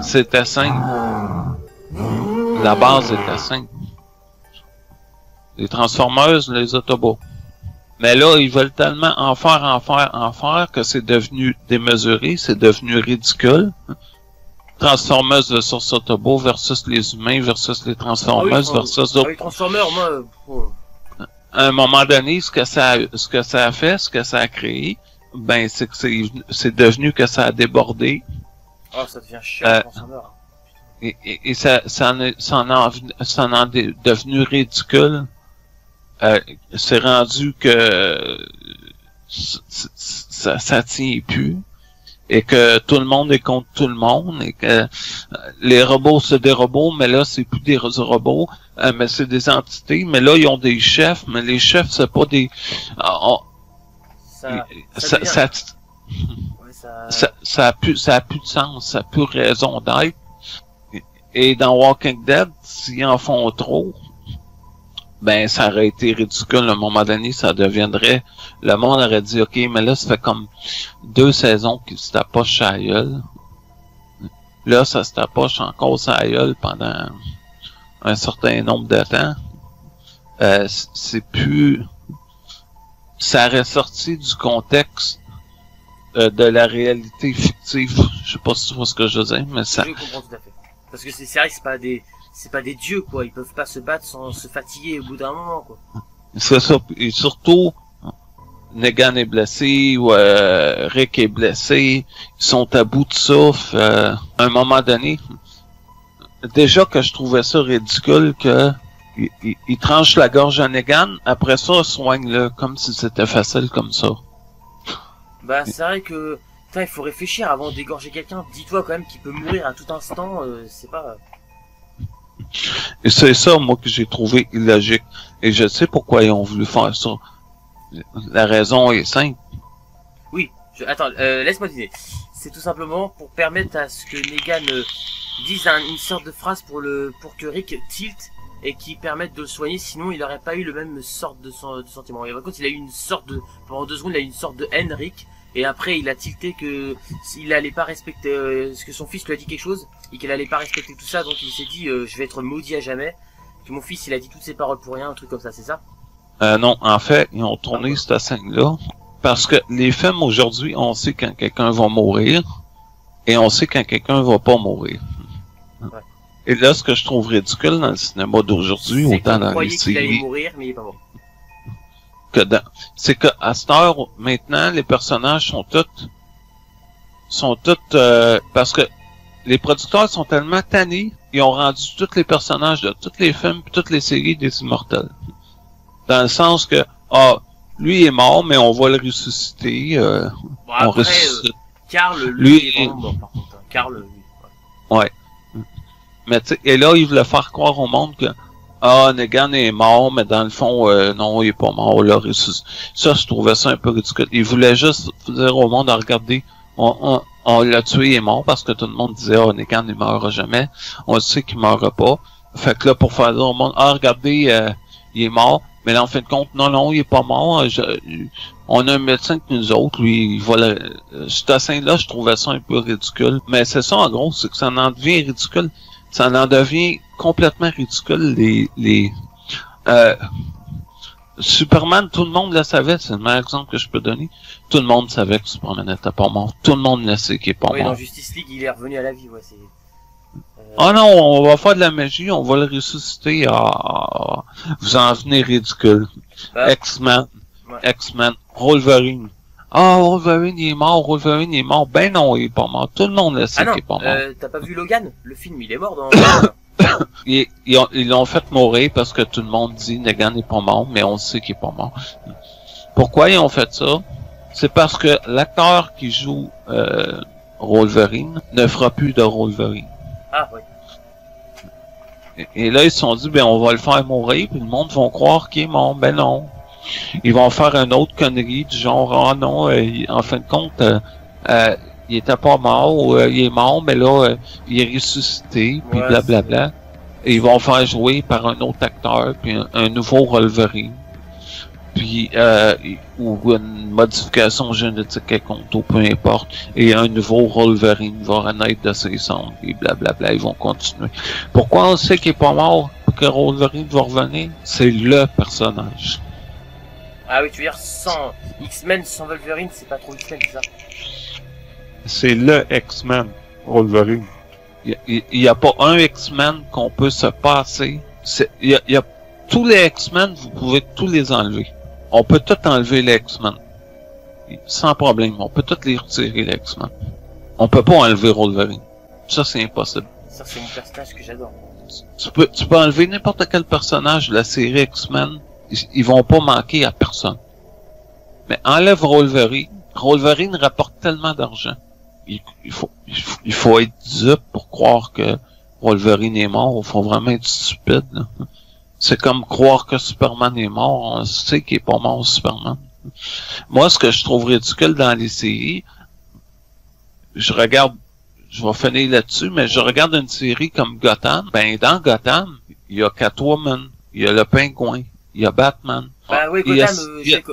Speaker 2: c'était simple. La base était simple. Les Transformers, les Autobots. Mais là, ils veulent tellement en faire que c'est devenu démesuré, c'est devenu ridicule. Transformers versus Autobots versus les humains versus les Transformers versus d'autres.
Speaker 1: Les Transformers, moi...
Speaker 2: À un moment donné, ce que ça a fait, ce que ça a créé, ben c'est que c'est devenu que ça a débordé.
Speaker 1: Oh, ça devient chiant, Transformers.
Speaker 2: Et ça en est devenu ridicule. C'est rendu que ça tient plus. Et que tout le monde est contre tout le monde, et que les robots c'est des robots, mais là c'est plus des robots, mais c'est des entités, mais là ils ont des chefs, mais les chefs c'est pas des... Ça a plus de sens, ça a plus raison d'être. Et dans Walking Dead, s'ils en font trop, ben ça aurait été ridicule. À un moment donné, ça deviendrait... Le monde aurait dit, OK, mais là, ça fait comme 2 saisons qu'ils se tapochent à la gueule. Là, ça se tapoche encore à la gueule pendant un certain nombre de temps. C'est plus... Ça aurait sorti du contexte de la réalité fictive. Je sais pas si tu vois ce que je veux dire, mais ça...
Speaker 1: Je comprends tout à fait. Parce que c'est vrai que c'est pas des dieux, quoi. Ils peuvent pas se battre sans se fatiguer au bout d'un moment, quoi.
Speaker 2: C'est ça. Et surtout, Negan est blessé, ou Rick est blessé. Ils sont à bout de souffle. À un moment donné, déjà que je trouvais ça ridicule que il tranche la gorge à Negan. Après ça, soigne-le comme si c'était facile comme ça.
Speaker 1: Bah, c'est vrai que... Putain, il faut réfléchir avant d'égorger quelqu'un. Dis-toi quand même qu'il peut mourir à tout instant. C'est pas...
Speaker 2: Et c'est ça, moi, que j'ai trouvé illogique. Et je sais pourquoi ils ont voulu faire ça. La raison est simple.
Speaker 1: Oui. Attends, laisse-moi deviner. C'est tout simplement pour permettre à ce que Negan dise une sorte de phrase pour que Rick tilt et qui permette de le soigner. Sinon, il n'aurait pas eu le même sorte de sentiment. Et par contre, il a eu une sorte de... Pendant 2 secondes, il a eu une sorte de haine, Rick. et après il a tilté que s'il allait pas respecter, que son fils lui a dit quelque chose et qu'il allait pas respecter tout ça, donc il s'est dit je vais être maudit à jamais. Que mon fils il a dit toutes ses paroles pour rien, un truc comme ça, c'est ça?
Speaker 2: Non, en fait, ils ont tourné cette scène-là parce que les films aujourd'hui, on sait quand quelqu'un va mourir et on sait quand quelqu'un va pas mourir.
Speaker 1: Ouais.
Speaker 2: Et là, ce que je trouve ridicule dans le cinéma d'aujourd'hui, autant dans les
Speaker 1: qu'il allait
Speaker 2: séries
Speaker 1: mourir, mais il est pas mort.
Speaker 2: c'est que à cette heure, maintenant, les personnages sont tous parce que les producteurs sont tellement tannés, ils ont rendu tous les personnages de tous les films et toutes les séries des immortels. Dans le sens que, lui est mort, mais on va le ressusciter.
Speaker 1: Bon, après,
Speaker 2: on ressuscite.
Speaker 1: Carl, lui, est vraiment mort, par contre. Carl, lui.
Speaker 2: Ouais. Mais tu sais, et là, ils voulaient faire croire au monde que, Negan est mort, mais dans le fond, non, il est pas mort, là, ressuscité. Ça, je trouvais ça un peu ridicule. Ils voulaient juste dire au monde, regardez, on l'a tué, il est mort, parce que tout le monde disait, Negan, il meurra jamais. On sait qu'il meurra pas. Fait que là, pour faire dire au monde, regardez, il est mort. Mais là, en fin de compte, non, il est pas mort. On a un médecin que nous autres, lui, il va cette scène-là, je trouvais ça un peu ridicule. Mais c'est ça, en gros, c'est que ça en devient ridicule. Ça en devient complètement ridicule, Superman, tout le monde le savait, c'est le meilleur exemple que je peux donner. Tout le monde savait que Superman n'était pas mort. Tout le monde le sait qu'il est pas mort.
Speaker 1: Dans Justice League, il est revenu à la vie, ouais, c'est...
Speaker 2: non, on va faire de la magie, on va le ressusciter. Vous en venez ridicule. X-Men, ouais. X-Men, Wolverine. Wolverine il est mort. Ben non, il est pas mort. Tout le monde le sait qu'il est pas mort.
Speaker 1: T'as pas vu Logan? Le film, il est mort dans...
Speaker 2: Ils l'ont fait mourir parce que tout le monde dit Negan n'est pas mort, mais on sait qu'il est pas mort. Pourquoi ils ont fait ça? C'est parce que l'acteur qui joue Wolverine ne fera plus de Wolverine.
Speaker 1: Ah, oui.
Speaker 2: Et là, ils se sont dit, on va le faire mourir, puis le monde va croire qu'il est mort. Ben non. Ils vont faire une autre connerie du genre, non, en fin de compte, il était pas mort, ou il est mort, mais là, il est ressuscité, puis blablabla. Et ils vont faire jouer par un autre acteur, puis un nouveau Wolverine. Puis, ou une modification génétique quelconque, peu importe, et un nouveau Wolverine va renaître de ses cendres, et blablabla, ils vont continuer. Pourquoi on sait qu'il est pas mort, que Wolverine va revenir? C'est le personnage.
Speaker 1: Ah oui, tu veux dire, sans X-Men, sans Wolverine, c'est pas trop X-Men, c'est ça?
Speaker 2: C'est le X-Men, Wolverine. Il y a pas un X-Men qu'on peut se passer. Il y a tous les X-Men, vous pouvez tous les enlever. On peut tout enlever les X-Men. Sans problème. On peut tout les retirer, les X-Men. On peut pas enlever Wolverine. Ça, c'est impossible.
Speaker 1: Ça, c'est mon personnage que j'adore.
Speaker 2: Tu peux enlever n'importe quel personnage de la série X-Men. Ils vont pas manquer à personne. Mais enlève Wolverine. Wolverine rapporte tellement d'argent. Il faut être dupe pour croire que Wolverine est mort. Il faut vraiment être stupide, là. C'est comme croire que Superman est mort. On sait qu'il est pas mort, Superman. Moi, ce que je trouve ridicule dans les séries, je vais finir là-dessus, mais je regarde une série comme Gotham. Ben, dans Gotham, il y a Catwoman, il y a le Pingouin, il y a Batman.
Speaker 1: Bah oui, Gotham,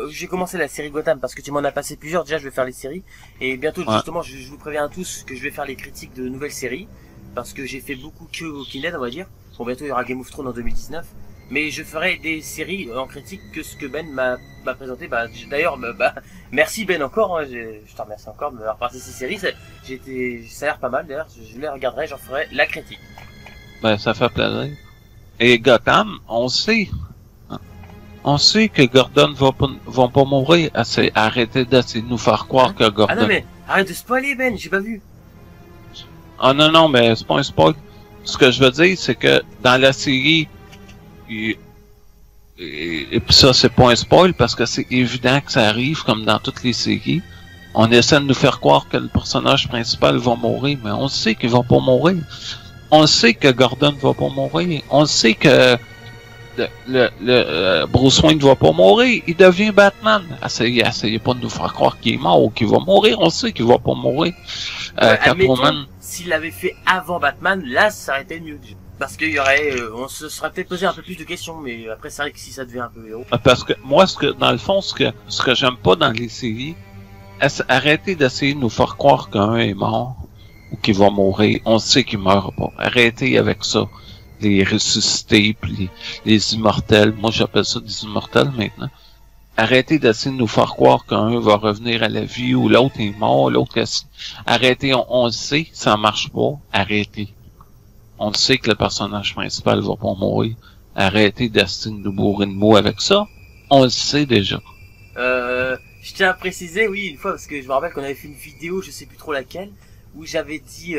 Speaker 1: j'ai commencé la série Gotham parce que tu m'en as passé plusieurs. Déjà, je vais faire les séries. Et bientôt, justement, je vous préviens tous que je vais faire les critiques de nouvelles séries. Parce que j'ai fait beaucoup que Walking Dead, on va dire. Bon, bientôt, il y aura Game of Thrones en 2019. Mais je ferai des séries en critique que ce que Ben m'a présenté. D'ailleurs, merci Ben encore. Hein, je te remercie encore de m'avoir passé ces séries. Ça a l'air pas mal. D'ailleurs, je les regarderai. J'en ferai la critique.
Speaker 2: Ben, ça fait plaisir. Et Gotham, on sait que Gordon va pas mourir. Arrêtez d'essayer de nous faire croire que Gordon...
Speaker 1: Ah non, mais arrête de spoiler, Ben. J'ai pas vu.
Speaker 2: Ah non, mais c'est pas un spoil. Ce que je veux dire, c'est que dans la série... Et puis ça, c'est pas un spoil parce que c'est évident que ça arrive comme dans toutes les séries. On essaie de nous faire croire que le personnage principal va mourir, mais on sait qu'il va pas mourir. On sait que Gordon va pas mourir. On sait que Bruce Wayne va pas mourir. Il devient Batman. Essayez pas de nous faire croire qu'il est mort ou qu'il va mourir. On sait qu'il va pas mourir.
Speaker 1: Catwoman... S'il l'avait fait avant Batman, là, ça aurait été mieux. Parce qu'il y aurait, on se serait peut-être posé un peu plus de questions, mais après c'est vrai que si ça devient un peu héros.
Speaker 2: Parce que moi, dans le fond, ce que j'aime pas dans les séries, Arrêtez d'essayer de nous faire croire qu'un est mort ou qu'il va mourir. On sait qu'il meurt pas. Arrêtez avec ça. Les ressuscités, puis les immortels. Moi, j'appelle ça des immortels maintenant. Arrêtez d'essayer de nous faire croire qu'un va revenir à la vie ou l'autre est mort, l'autre est... Arrêtez, on le sait, ça marche pas. Arrêtez. On le sait que le personnage principal va pas mourir. Arrêtez d'essayer de nous bourrer de mots avec ça. On le sait déjà.
Speaker 1: Je tiens à préciser, oui, une fois, parce que je me rappelle qu'on avait fait une vidéo, je sais plus trop laquelle, où j'avais dit,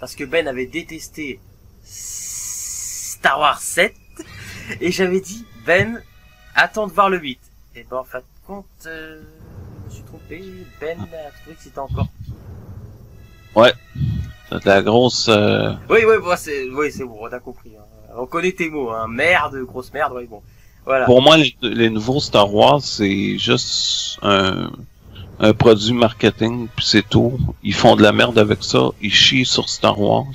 Speaker 1: parce que Ben avait détesté Star Wars 7, et j'avais dit, Ben, attends de voir le 8. Et ben, en fin de compte, je me suis trompé, Ben a trouvé que c'était encore pire.
Speaker 2: Ouais. C'est de la grosse...
Speaker 1: Oui, bon, c'est bon, on a compris. Hein. On connaît tes mots, hein. Merde, grosse merde, oui, bon. Voilà.
Speaker 2: Pour moi, les nouveaux Star Wars, c'est juste un produit marketing, puis c'est tout. Ils font de la merde avec ça. Ils chient sur Star Wars.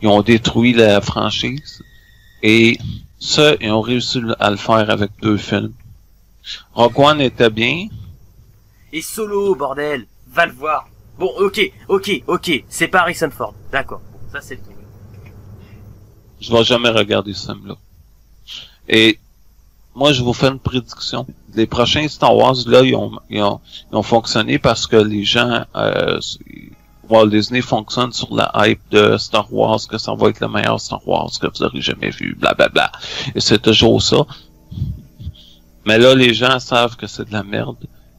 Speaker 2: Ils ont détruit la franchise. Et ça, ils ont réussi à le faire avec 2 films. Rogue One était bien.
Speaker 1: Et Solo, bordel, va le voir. Bon, ok, c'est pas Harrison Ford, d'accord. Bon, ça c'est le truc.
Speaker 2: Je vais jamais regarder ce film-là. Et moi, je vous fais une prédiction. Les prochains Star Wars, là, ils ont fonctionné parce que les gens, Walt Disney fonctionne sur la hype de Star Wars, que ça va être le meilleur Star Wars que vous aurez jamais vu, blablabla. Et c'est toujours ça. Mais là, les gens savent que c'est de la merde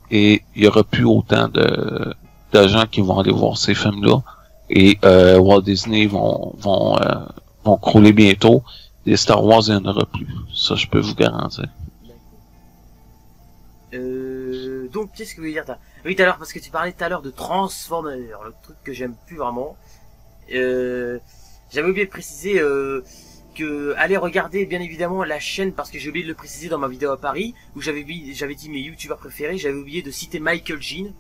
Speaker 2: et il y aura plus autant de gens qui vont aller voir ces films-là. Et Walt Disney vont crouler bientôt. Les Star Wars, il n'y en aura plus. Ça, je peux vous garantir.
Speaker 1: Donc, qu'est-ce que vous voulez dire? Oui, tout à l'heure, parce que tu parlais tout à l'heure de Transformers, le truc que j'aime plus vraiment. J'avais oublié de préciser que allez regarder bien évidemment la chaîne, parce que j'ai oublié de le préciser dans ma vidéo à Paris, où j'avais dit mes youtubeurs préférés, j'avais oublié de citer Michael Jean,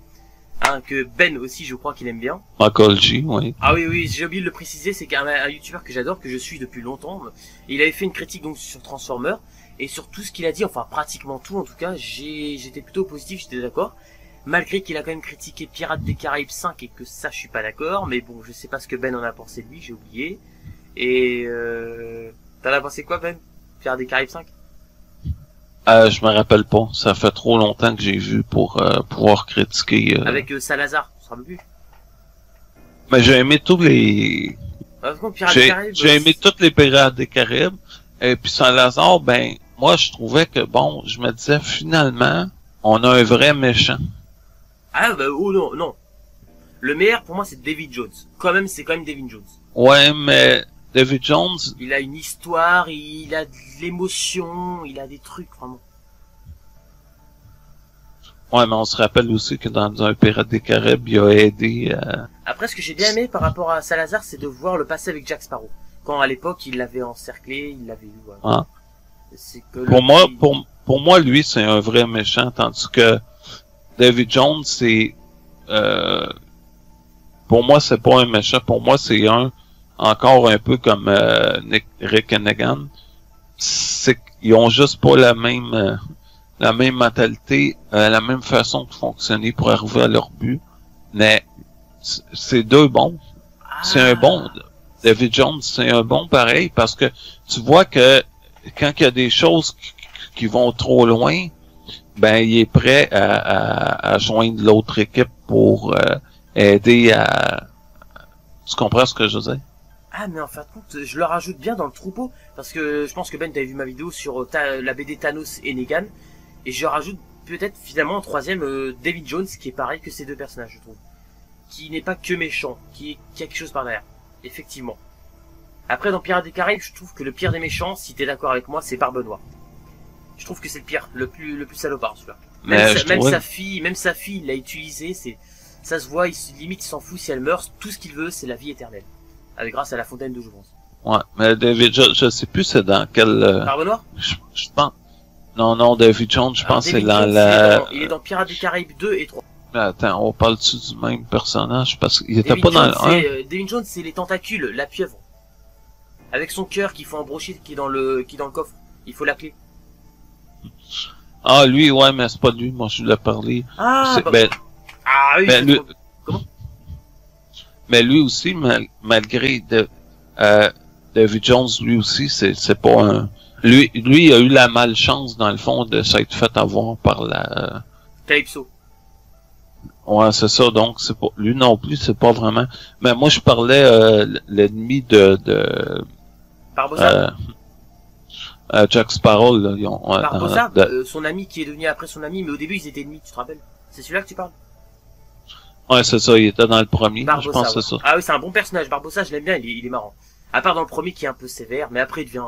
Speaker 1: hein, que Ben aussi je crois qu'il aime bien.
Speaker 2: Michael G, oui.
Speaker 1: Ah oui, j'ai oublié de le préciser, c'est un youtubeur que j'adore, que je suis depuis longtemps. Et il avait fait une critique donc sur Transformers, et sur tout ce qu'il a dit, enfin pratiquement tout en tout cas, j'étais plutôt positif, j'étais d'accord. Malgré qu'il a quand même critiqué Pirates des Caraïbes 5 et que ça je suis pas d'accord, mais bon, je sais pas ce que Ben en a pensé de lui, j'ai oublié. Et t'en as pensé quoi, Ben? Pirates des Caraïbes 5?
Speaker 2: Je me rappelle pas. Ça fait trop longtemps que j'ai vu pour pouvoir critiquer.
Speaker 1: Avec Salazar, ça me plus.
Speaker 2: Mais j'ai aimé tous les. J'ai aimé toutes les Pirates des Caraïbes. Et puis Salazar, ben moi je trouvais que bon, je me disais finalement, on a un vrai méchant.
Speaker 1: Ah bah oh non. Le meilleur pour moi c'est David Jones. C'est quand même David Jones.
Speaker 2: Ouais, mais David Jones...
Speaker 1: Il a une histoire, il a de l'émotion, il a des trucs, vraiment.
Speaker 2: Ouais, mais on se rappelle aussi que dans un Pirate des Caraïbes, il a aidé à...
Speaker 1: Après, ce que j'ai bien aimé par rapport à Salazar, c'est de voir le passé avec Jack Sparrow. Quand à l'époque, il l'avait encerclé, il l'avait eu, voilà.
Speaker 2: Ah.
Speaker 1: C'est que
Speaker 2: pour moi, lui, c'est un vrai méchant, tandis que David Jones, c'est... pour moi, c'est pas un méchant. Pour moi, c'est encore un peu comme Rick et Negan. C'est qu'ils ont juste pas la même mentalité, la même façon de fonctionner pour arriver à leur but. Mais c'est 2 bons.
Speaker 1: Ah.
Speaker 2: C'est un bon. David Jones, c'est un bon pareil, parce que tu vois que quand il y a des choses qui vont trop loin, ben il est prêt à joindre l'autre équipe pour aider à... Tu comprends ce que je veux dire?
Speaker 1: Ah, mais en fin de compte, je le rajoute bien dans le troupeau, parce que je pense que Ben, t'avais vu ma vidéo sur la BD Thanos et Negan, et je rajoute peut-être finalement en troisième David Jones, qui est pareil que ces 2 personnages, je trouve. Qui n'est pas que méchant, qui a quelque chose par derrière. Effectivement. Après, dans Pirates des Caraïbes, je trouve que le pire des méchants, si t'es d'accord avec moi, c'est Barbe Noire. Je trouve que c'est le pire, le plus salopard, celui-là. Même sa fille, il l'a utilisé, ça se voit, limite, il s'en fout si elle meurt, tout ce qu'il veut, c'est la vie éternelle. Grâce à la fontaine de jouvence.
Speaker 2: Ouais, mais David Jones, je sais plus c'est dans quel...
Speaker 1: Barbe Noire?
Speaker 2: Je pense... Non, David Jones, je pense c'est dans la...
Speaker 1: Il est dans Pirates des Caraïbes 2 et 3.
Speaker 2: Attends, on parle-tu du même personnage? Parce qu'il était pas dans le 1?
Speaker 1: David Jones, c'est les tentacules, la pieuvre. Avec son cœur qu'il faut embrocher, qui est dans le coffre. Il faut la clé.
Speaker 2: Ah, lui, ouais, mais c'est pas lui, moi je lui ai parlé.
Speaker 1: Ah, Ah oui,
Speaker 2: Mais lui,
Speaker 1: Comment?
Speaker 2: mais lui aussi, malgré David Jones, lui aussi, c'est pas un... Lui, il a eu la malchance, dans le fond, de s'être fait avoir par la...
Speaker 1: Calypso.
Speaker 2: Ouais, c'est ça, donc c'est pas... Lui non plus, c'est pas vraiment... Mais moi, je parlais l'ennemi de
Speaker 1: Barbossa.
Speaker 2: Jack Sparrow, là.
Speaker 1: Barbossa, son ami qui est devenu après son ami, mais au début ils étaient ennemis, tu te rappelles? C'est celui-là que tu parles?
Speaker 2: Ouais, c'est ça, il était dans le premier,
Speaker 1: Barbossa,
Speaker 2: je pense que
Speaker 1: ouais.
Speaker 2: c'est ça.
Speaker 1: Ah oui, c'est un bon personnage. Barbossa, je l'aime bien, il est marrant. À part dans le premier qui est un peu sévère, mais après il devient...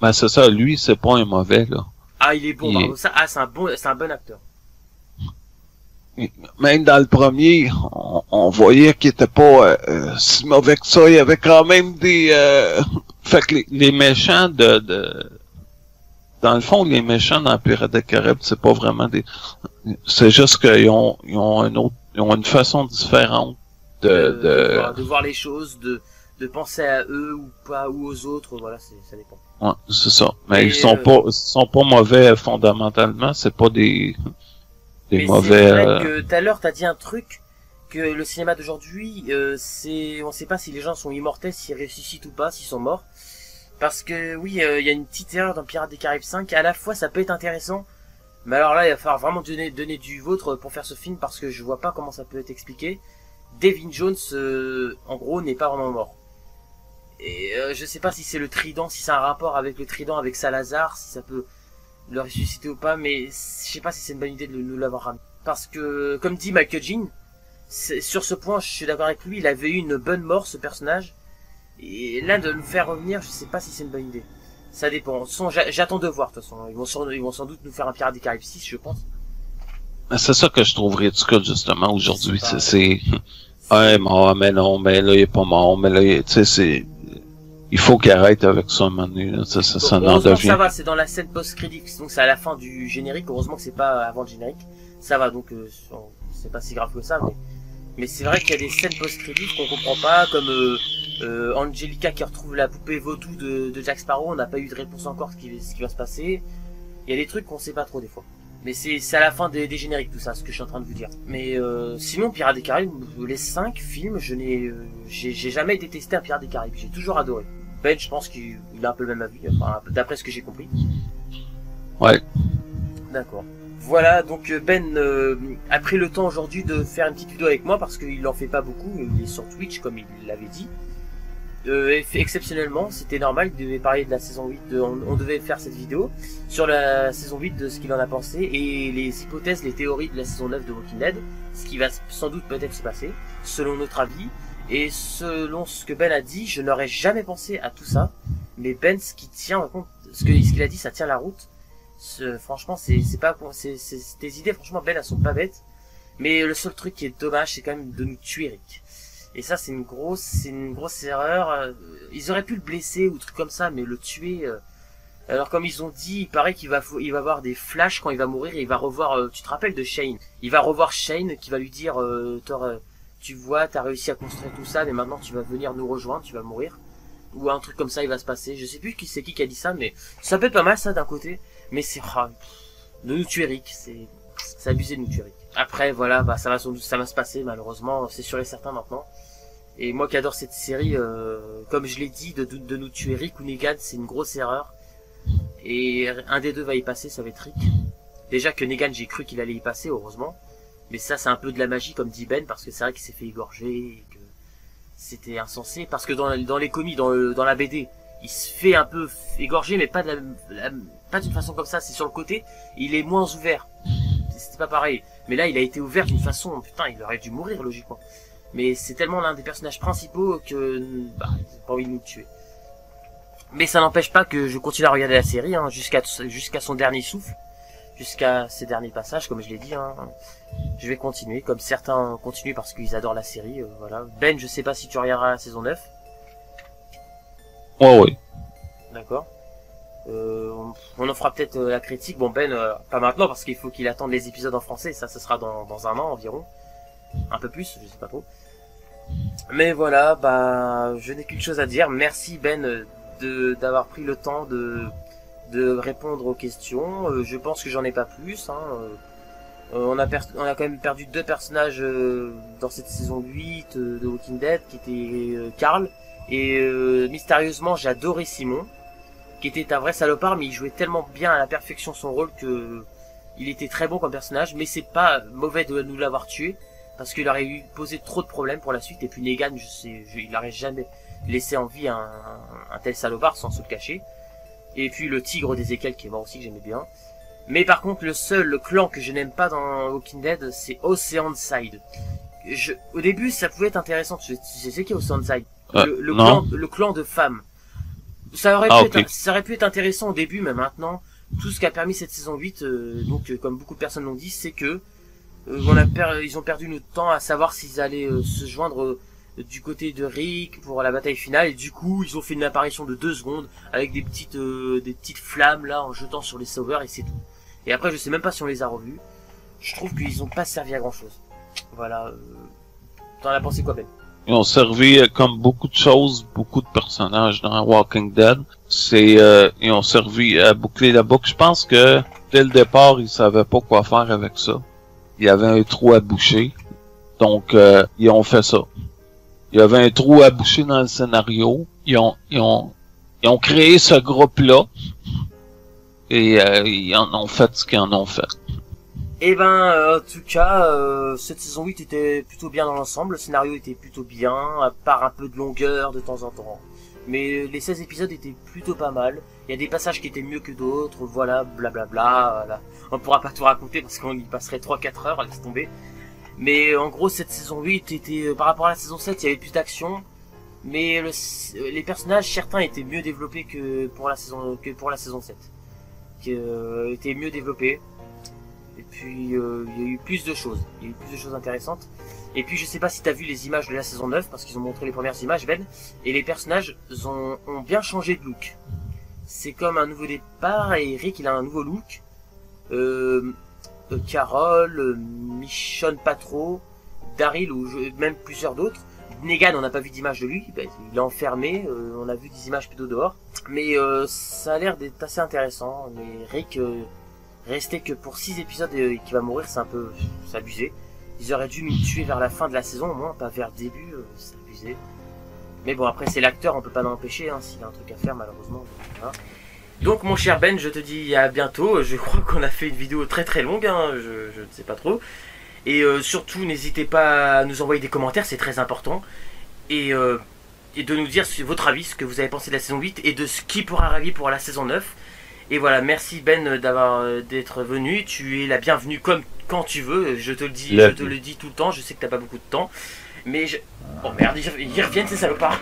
Speaker 2: Ben, c'est ça, lui, c'est pas un mauvais, là.
Speaker 1: Ah, il est bon, Barbossa. Ah, c'est un bon acteur.
Speaker 2: Même dans le premier, on voyait qu'il était pas si mauvais que ça. Il y avait quand même des... Fait que les méchants Dans le fond, les méchants dans Pirates des Caraïbes, c'est pas vraiment des... C'est juste qu'ils ont une façon différente
Speaker 1: de voir les choses, de penser à eux ou pas, ou aux autres, voilà, ça dépend.
Speaker 2: Ouais, c'est ça. Mais ils sont pas mauvais fondamentalement, c'est pas des mauvais...
Speaker 1: C'est vrai que tout à l'heure, t'as dit un truc, que le cinéma d'aujourd'hui, on sait pas si les gens sont immortels, s'ils ressuscitent ou pas, s'ils sont morts. Parce que oui, il y a une petite erreur dans Pirates des Caraïbes 5, à la fois ça peut être intéressant, mais alors là il va falloir vraiment donner du vôtre pour faire ce film, parce que je vois pas comment ça peut être expliqué. Devin Jones, en gros, n'est pas vraiment mort. Et je sais pas si c'est le trident, si c'est un rapport avec le trident, avec Salazar, si ça peut le ressusciter ou pas, mais je sais pas si c'est une bonne idée de nous l'avoir ramené. Parce que, comme dit Michael Jean, sur ce point je suis d'accord avec lui, il avait eu une bonne mort ce personnage, et là de le faire revenir, je sais pas si c'est une bonne idée. Ça dépend, j'attends de voir de toute façon, ils vont sans doute nous faire un Pirates des Caraïbes 6 je pense.
Speaker 2: C'est ça que je trouve ridicule justement aujourd'hui, c'est... Ouais, mais non, mais là il est pas mort, mais là, tu sais, c'est... Il faut qu'il arrête avec ça, Manu. Ça n'en devient.
Speaker 1: Ça va, c'est dans la scène post-crédit, donc c'est à la fin du générique. Heureusement que c'est pas avant le générique. Ça va, donc c'est pas si grave que ça. Mais c'est vrai qu'il y a des scènes post-crédit qu'on comprend pas, comme Angelica qui retrouve la poupée vaudou de Jack Sparrow. On n'a pas eu de réponse encore ce qui va se passer. Il y a des trucs qu'on sait pas trop des fois. Mais c'est à la fin des génériques tout ça, ce que je suis en train de vous dire. Mais sinon, Pirates des Caraïbes, les 5 films, j'ai jamais détesté un Pirates des Caraïbes. J'ai toujours adoré. Ben, je pense qu'il a un peu le même avis, enfin, d'après ce que j'ai compris.
Speaker 2: Ouais.
Speaker 1: D'accord. Voilà, donc Ben a pris le temps aujourd'hui de faire une petite vidéo avec moi parce qu'il en fait pas beaucoup, il est sur Twitch comme il l'avait dit. Exceptionnellement, c'était normal, il devait parler de la saison 8, on devait faire cette vidéo sur la saison 8 de ce qu'il en a pensé et les hypothèses, les théories de la saison 9 de Walking Dead, ce qui va sans doute peut-être se passer, selon notre avis. Et selon ce que Ben a dit, je n'aurais jamais pensé à tout ça. Mais Ben, ce qu'il a dit, ça tient la route. Franchement, c'est tes idées, franchement, Ben, elles sont pas bêtes. Mais le seul truc qui est dommage, c'est quand même de nous tuer Rick. Et ça, c'est une grosse erreur. Ils auraient pu le blesser ou truc comme ça, mais le tuer. Alors comme ils ont dit, il paraît qu'il va avoir des flashs quand il va mourir. Et il va revoir. Tu te rappelles de Shane? Il va revoir Shane qui va lui dire, tu vois, t'as réussi à construire tout ça, mais maintenant tu vas venir nous rejoindre, tu vas mourir. Ou un truc comme ça, il va se passer. Je sais plus qui a dit ça, mais ça peut être pas mal ça d'un côté. Mais c'est de nous tuer Rick, c'est abusé de nous tuer Rick. Après voilà, bah ça va se passer malheureusement, c'est sûr et certain maintenant. Et moi qui adore cette série, comme je l'ai dit, de nous tuer Rick ou Negan, c'est une grosse erreur. Et un des deux va y passer, ça va être Rick. Déjà que Negan, j'ai cru qu'il allait y passer, heureusement. Mais ça, c'est un peu de la magie, comme dit Ben, parce que c'est vrai qu'il s'est fait égorger, et que c'était insensé. Parce que dans les comics, dans la BD, il se fait un peu égorger, mais pas pas d'une façon comme ça, c'est sur le côté, il est moins ouvert. C'était pas pareil. Mais là, il a été ouvert d'une façon, putain, il aurait dû mourir, logiquement. Mais c'est tellement l'un des personnages principaux que, bah, j'ai pas envie de nous tuer. Mais ça n'empêche pas que je continue à regarder la série, hein, jusqu'à son dernier souffle. Jusqu'à ses derniers passages, comme je l'ai dit, hein. Je vais continuer, comme certains continuent parce qu'ils adorent la série, voilà. Ben, je sais pas si tu regarderas la saison 9.
Speaker 2: Ouais, oui.
Speaker 1: D'accord. On en fera peut-être la critique. Bon, Ben, pas maintenant parce qu'il faut qu'il attende les épisodes en français. Ça, ce sera dans un an environ. Un peu plus, je sais pas trop. Mais voilà, bah, je n'ai qu'une chose à dire. Merci Ben d'avoir pris le temps de répondre aux questions. Je pense que j'en ai pas plus. Hein. On a quand même perdu 2 personnages dans cette saison 8 de Walking Dead, qui était Carl, et mystérieusement j'ai adoré Simon, qui était un vrai salopard, mais il jouait tellement bien à la perfection son rôle que il était très bon comme personnage, mais c'est pas mauvais de nous l'avoir tué, parce qu'il aurait eu posé trop de problèmes pour la suite, et puis Negan, il n'aurait jamais laissé en vie un tel salopard sans se le cacher. Et puis le tigre d'Ezekiel qui est mort aussi, que j'aimais bien. Mais par contre, le clan que je n'aime pas dans Walking Dead, c'est Oceanside. Au début, ça pouvait être intéressant. Je sais qui est Oceanside. Le clan de femmes. Ça aurait pu être intéressant au début, mais maintenant, tout ce qu'a permis cette saison 8, comme beaucoup de personnes l'ont dit, c'est que ils ont perdu notre temps à savoir s'ils allaient se joindre du côté de Rick pour la bataille finale, et du coup ils ont fait une apparition de 2 secondes avec des petites flammes là en jetant sur les sauveurs, et c'est tout. Et après je sais même pas si on les a revus. Je trouve qu'ils ont pas servi à grand chose. Voilà. T'en as pensé quoi, Ben?
Speaker 2: Ils ont servi comme beaucoup de choses, beaucoup de personnages dans Walking Dead. Ils ont servi à boucler la boucle. Je pense que dès le départ ils savaient pas quoi faire avec ça. Il y avait un trou à boucher, donc ils ont fait ça. Il y avait un trou à boucher dans le scénario. Ils ont créé ce groupe-là. Et ils en ont fait ce qu'ils en ont fait.
Speaker 1: Eh ben, en tout cas, cette saison 8 était plutôt bien dans l'ensemble. Le scénario était plutôt bien, à part un peu de longueur de temps en temps. Mais les 16 épisodes étaient plutôt pas mal. Il y a des passages qui étaient mieux que d'autres, voilà, blablabla. Voilà. On pourra pas tout raconter parce qu'on y passerait 3-4 heures, laisse tomber. Mais en gros, cette saison 8 était, par rapport à la saison 7, il y avait plus d'action, mais les personnages, certains étaient mieux développés que pour la saison 7. Étaient mieux développés. Et puis, il y a eu plus de choses. Il y a eu plus de choses intéressantes. Et puis, je sais pas si t'as vu les images de la saison 9, parce qu'ils ont montré les premières images, Ben, et les personnages ont bien changé de look. C'est comme un nouveau départ, et Rick, il a un nouveau look. Carol, Michonne pas trop, Daryl ou même plusieurs d'autres. Negan, on n'a pas vu d'image de lui, ben, il est enfermé, on a vu des images plutôt dehors. Mais ça a l'air d'être assez intéressant. Mais Rick, restait que pour 6 épisodes et qui va mourir, c'est abusé. Ils auraient dû nous tuer vers la fin de la saison, au moins, pas vers le début, c'est abusé. Mais bon, après c'est l'acteur, on peut pas l'empêcher, hein, s'il a un truc à faire malheureusement. Voilà. Donc mon cher Ben, je te dis à bientôt. Je crois qu'on a fait une vidéo très très longue, hein, je ne sais pas trop. Et surtout n'hésitez pas à nous envoyer des commentaires, c'est très important. Et de nous dire votre avis, ce que vous avez pensé de la saison 8 et de ce qui pourra arriver pour la saison 9. Et voilà, merci Ben d'être venu. Tu es la bienvenue comme quand tu veux, je te le dis tout le temps, je sais que t'as pas beaucoup de temps. Mais oh merde, ils reviennent ces salopards.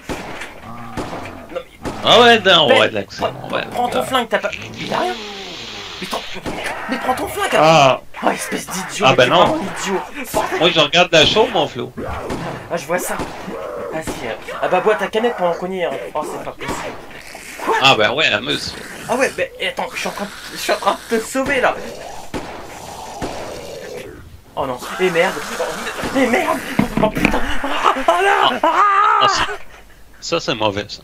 Speaker 1: Non, mais...
Speaker 2: Ah ouais, non,
Speaker 1: Ben,
Speaker 2: ouais, de l'action.
Speaker 1: Prends ton flingue, t'as pas... Il a rien. Mais prends ton flingue.
Speaker 2: Ah.
Speaker 1: Oh, espèce d'idiot.
Speaker 2: Ah ben non.
Speaker 1: Idiot.
Speaker 2: Moi je regarde la show, mon Flo.
Speaker 1: Ah, je vois ça. Vas-y. Ah bah bois ta canette pendant qu'on y est. Oh, c'est pas possible. Quoi?
Speaker 2: Ah ben ouais, la muse.
Speaker 1: Ah ouais, mais attends, je suis en train de te sauver là. Oh non. Et merde. Et merde. Oh putain. Oh là.
Speaker 2: Ça c'est mauvais ça.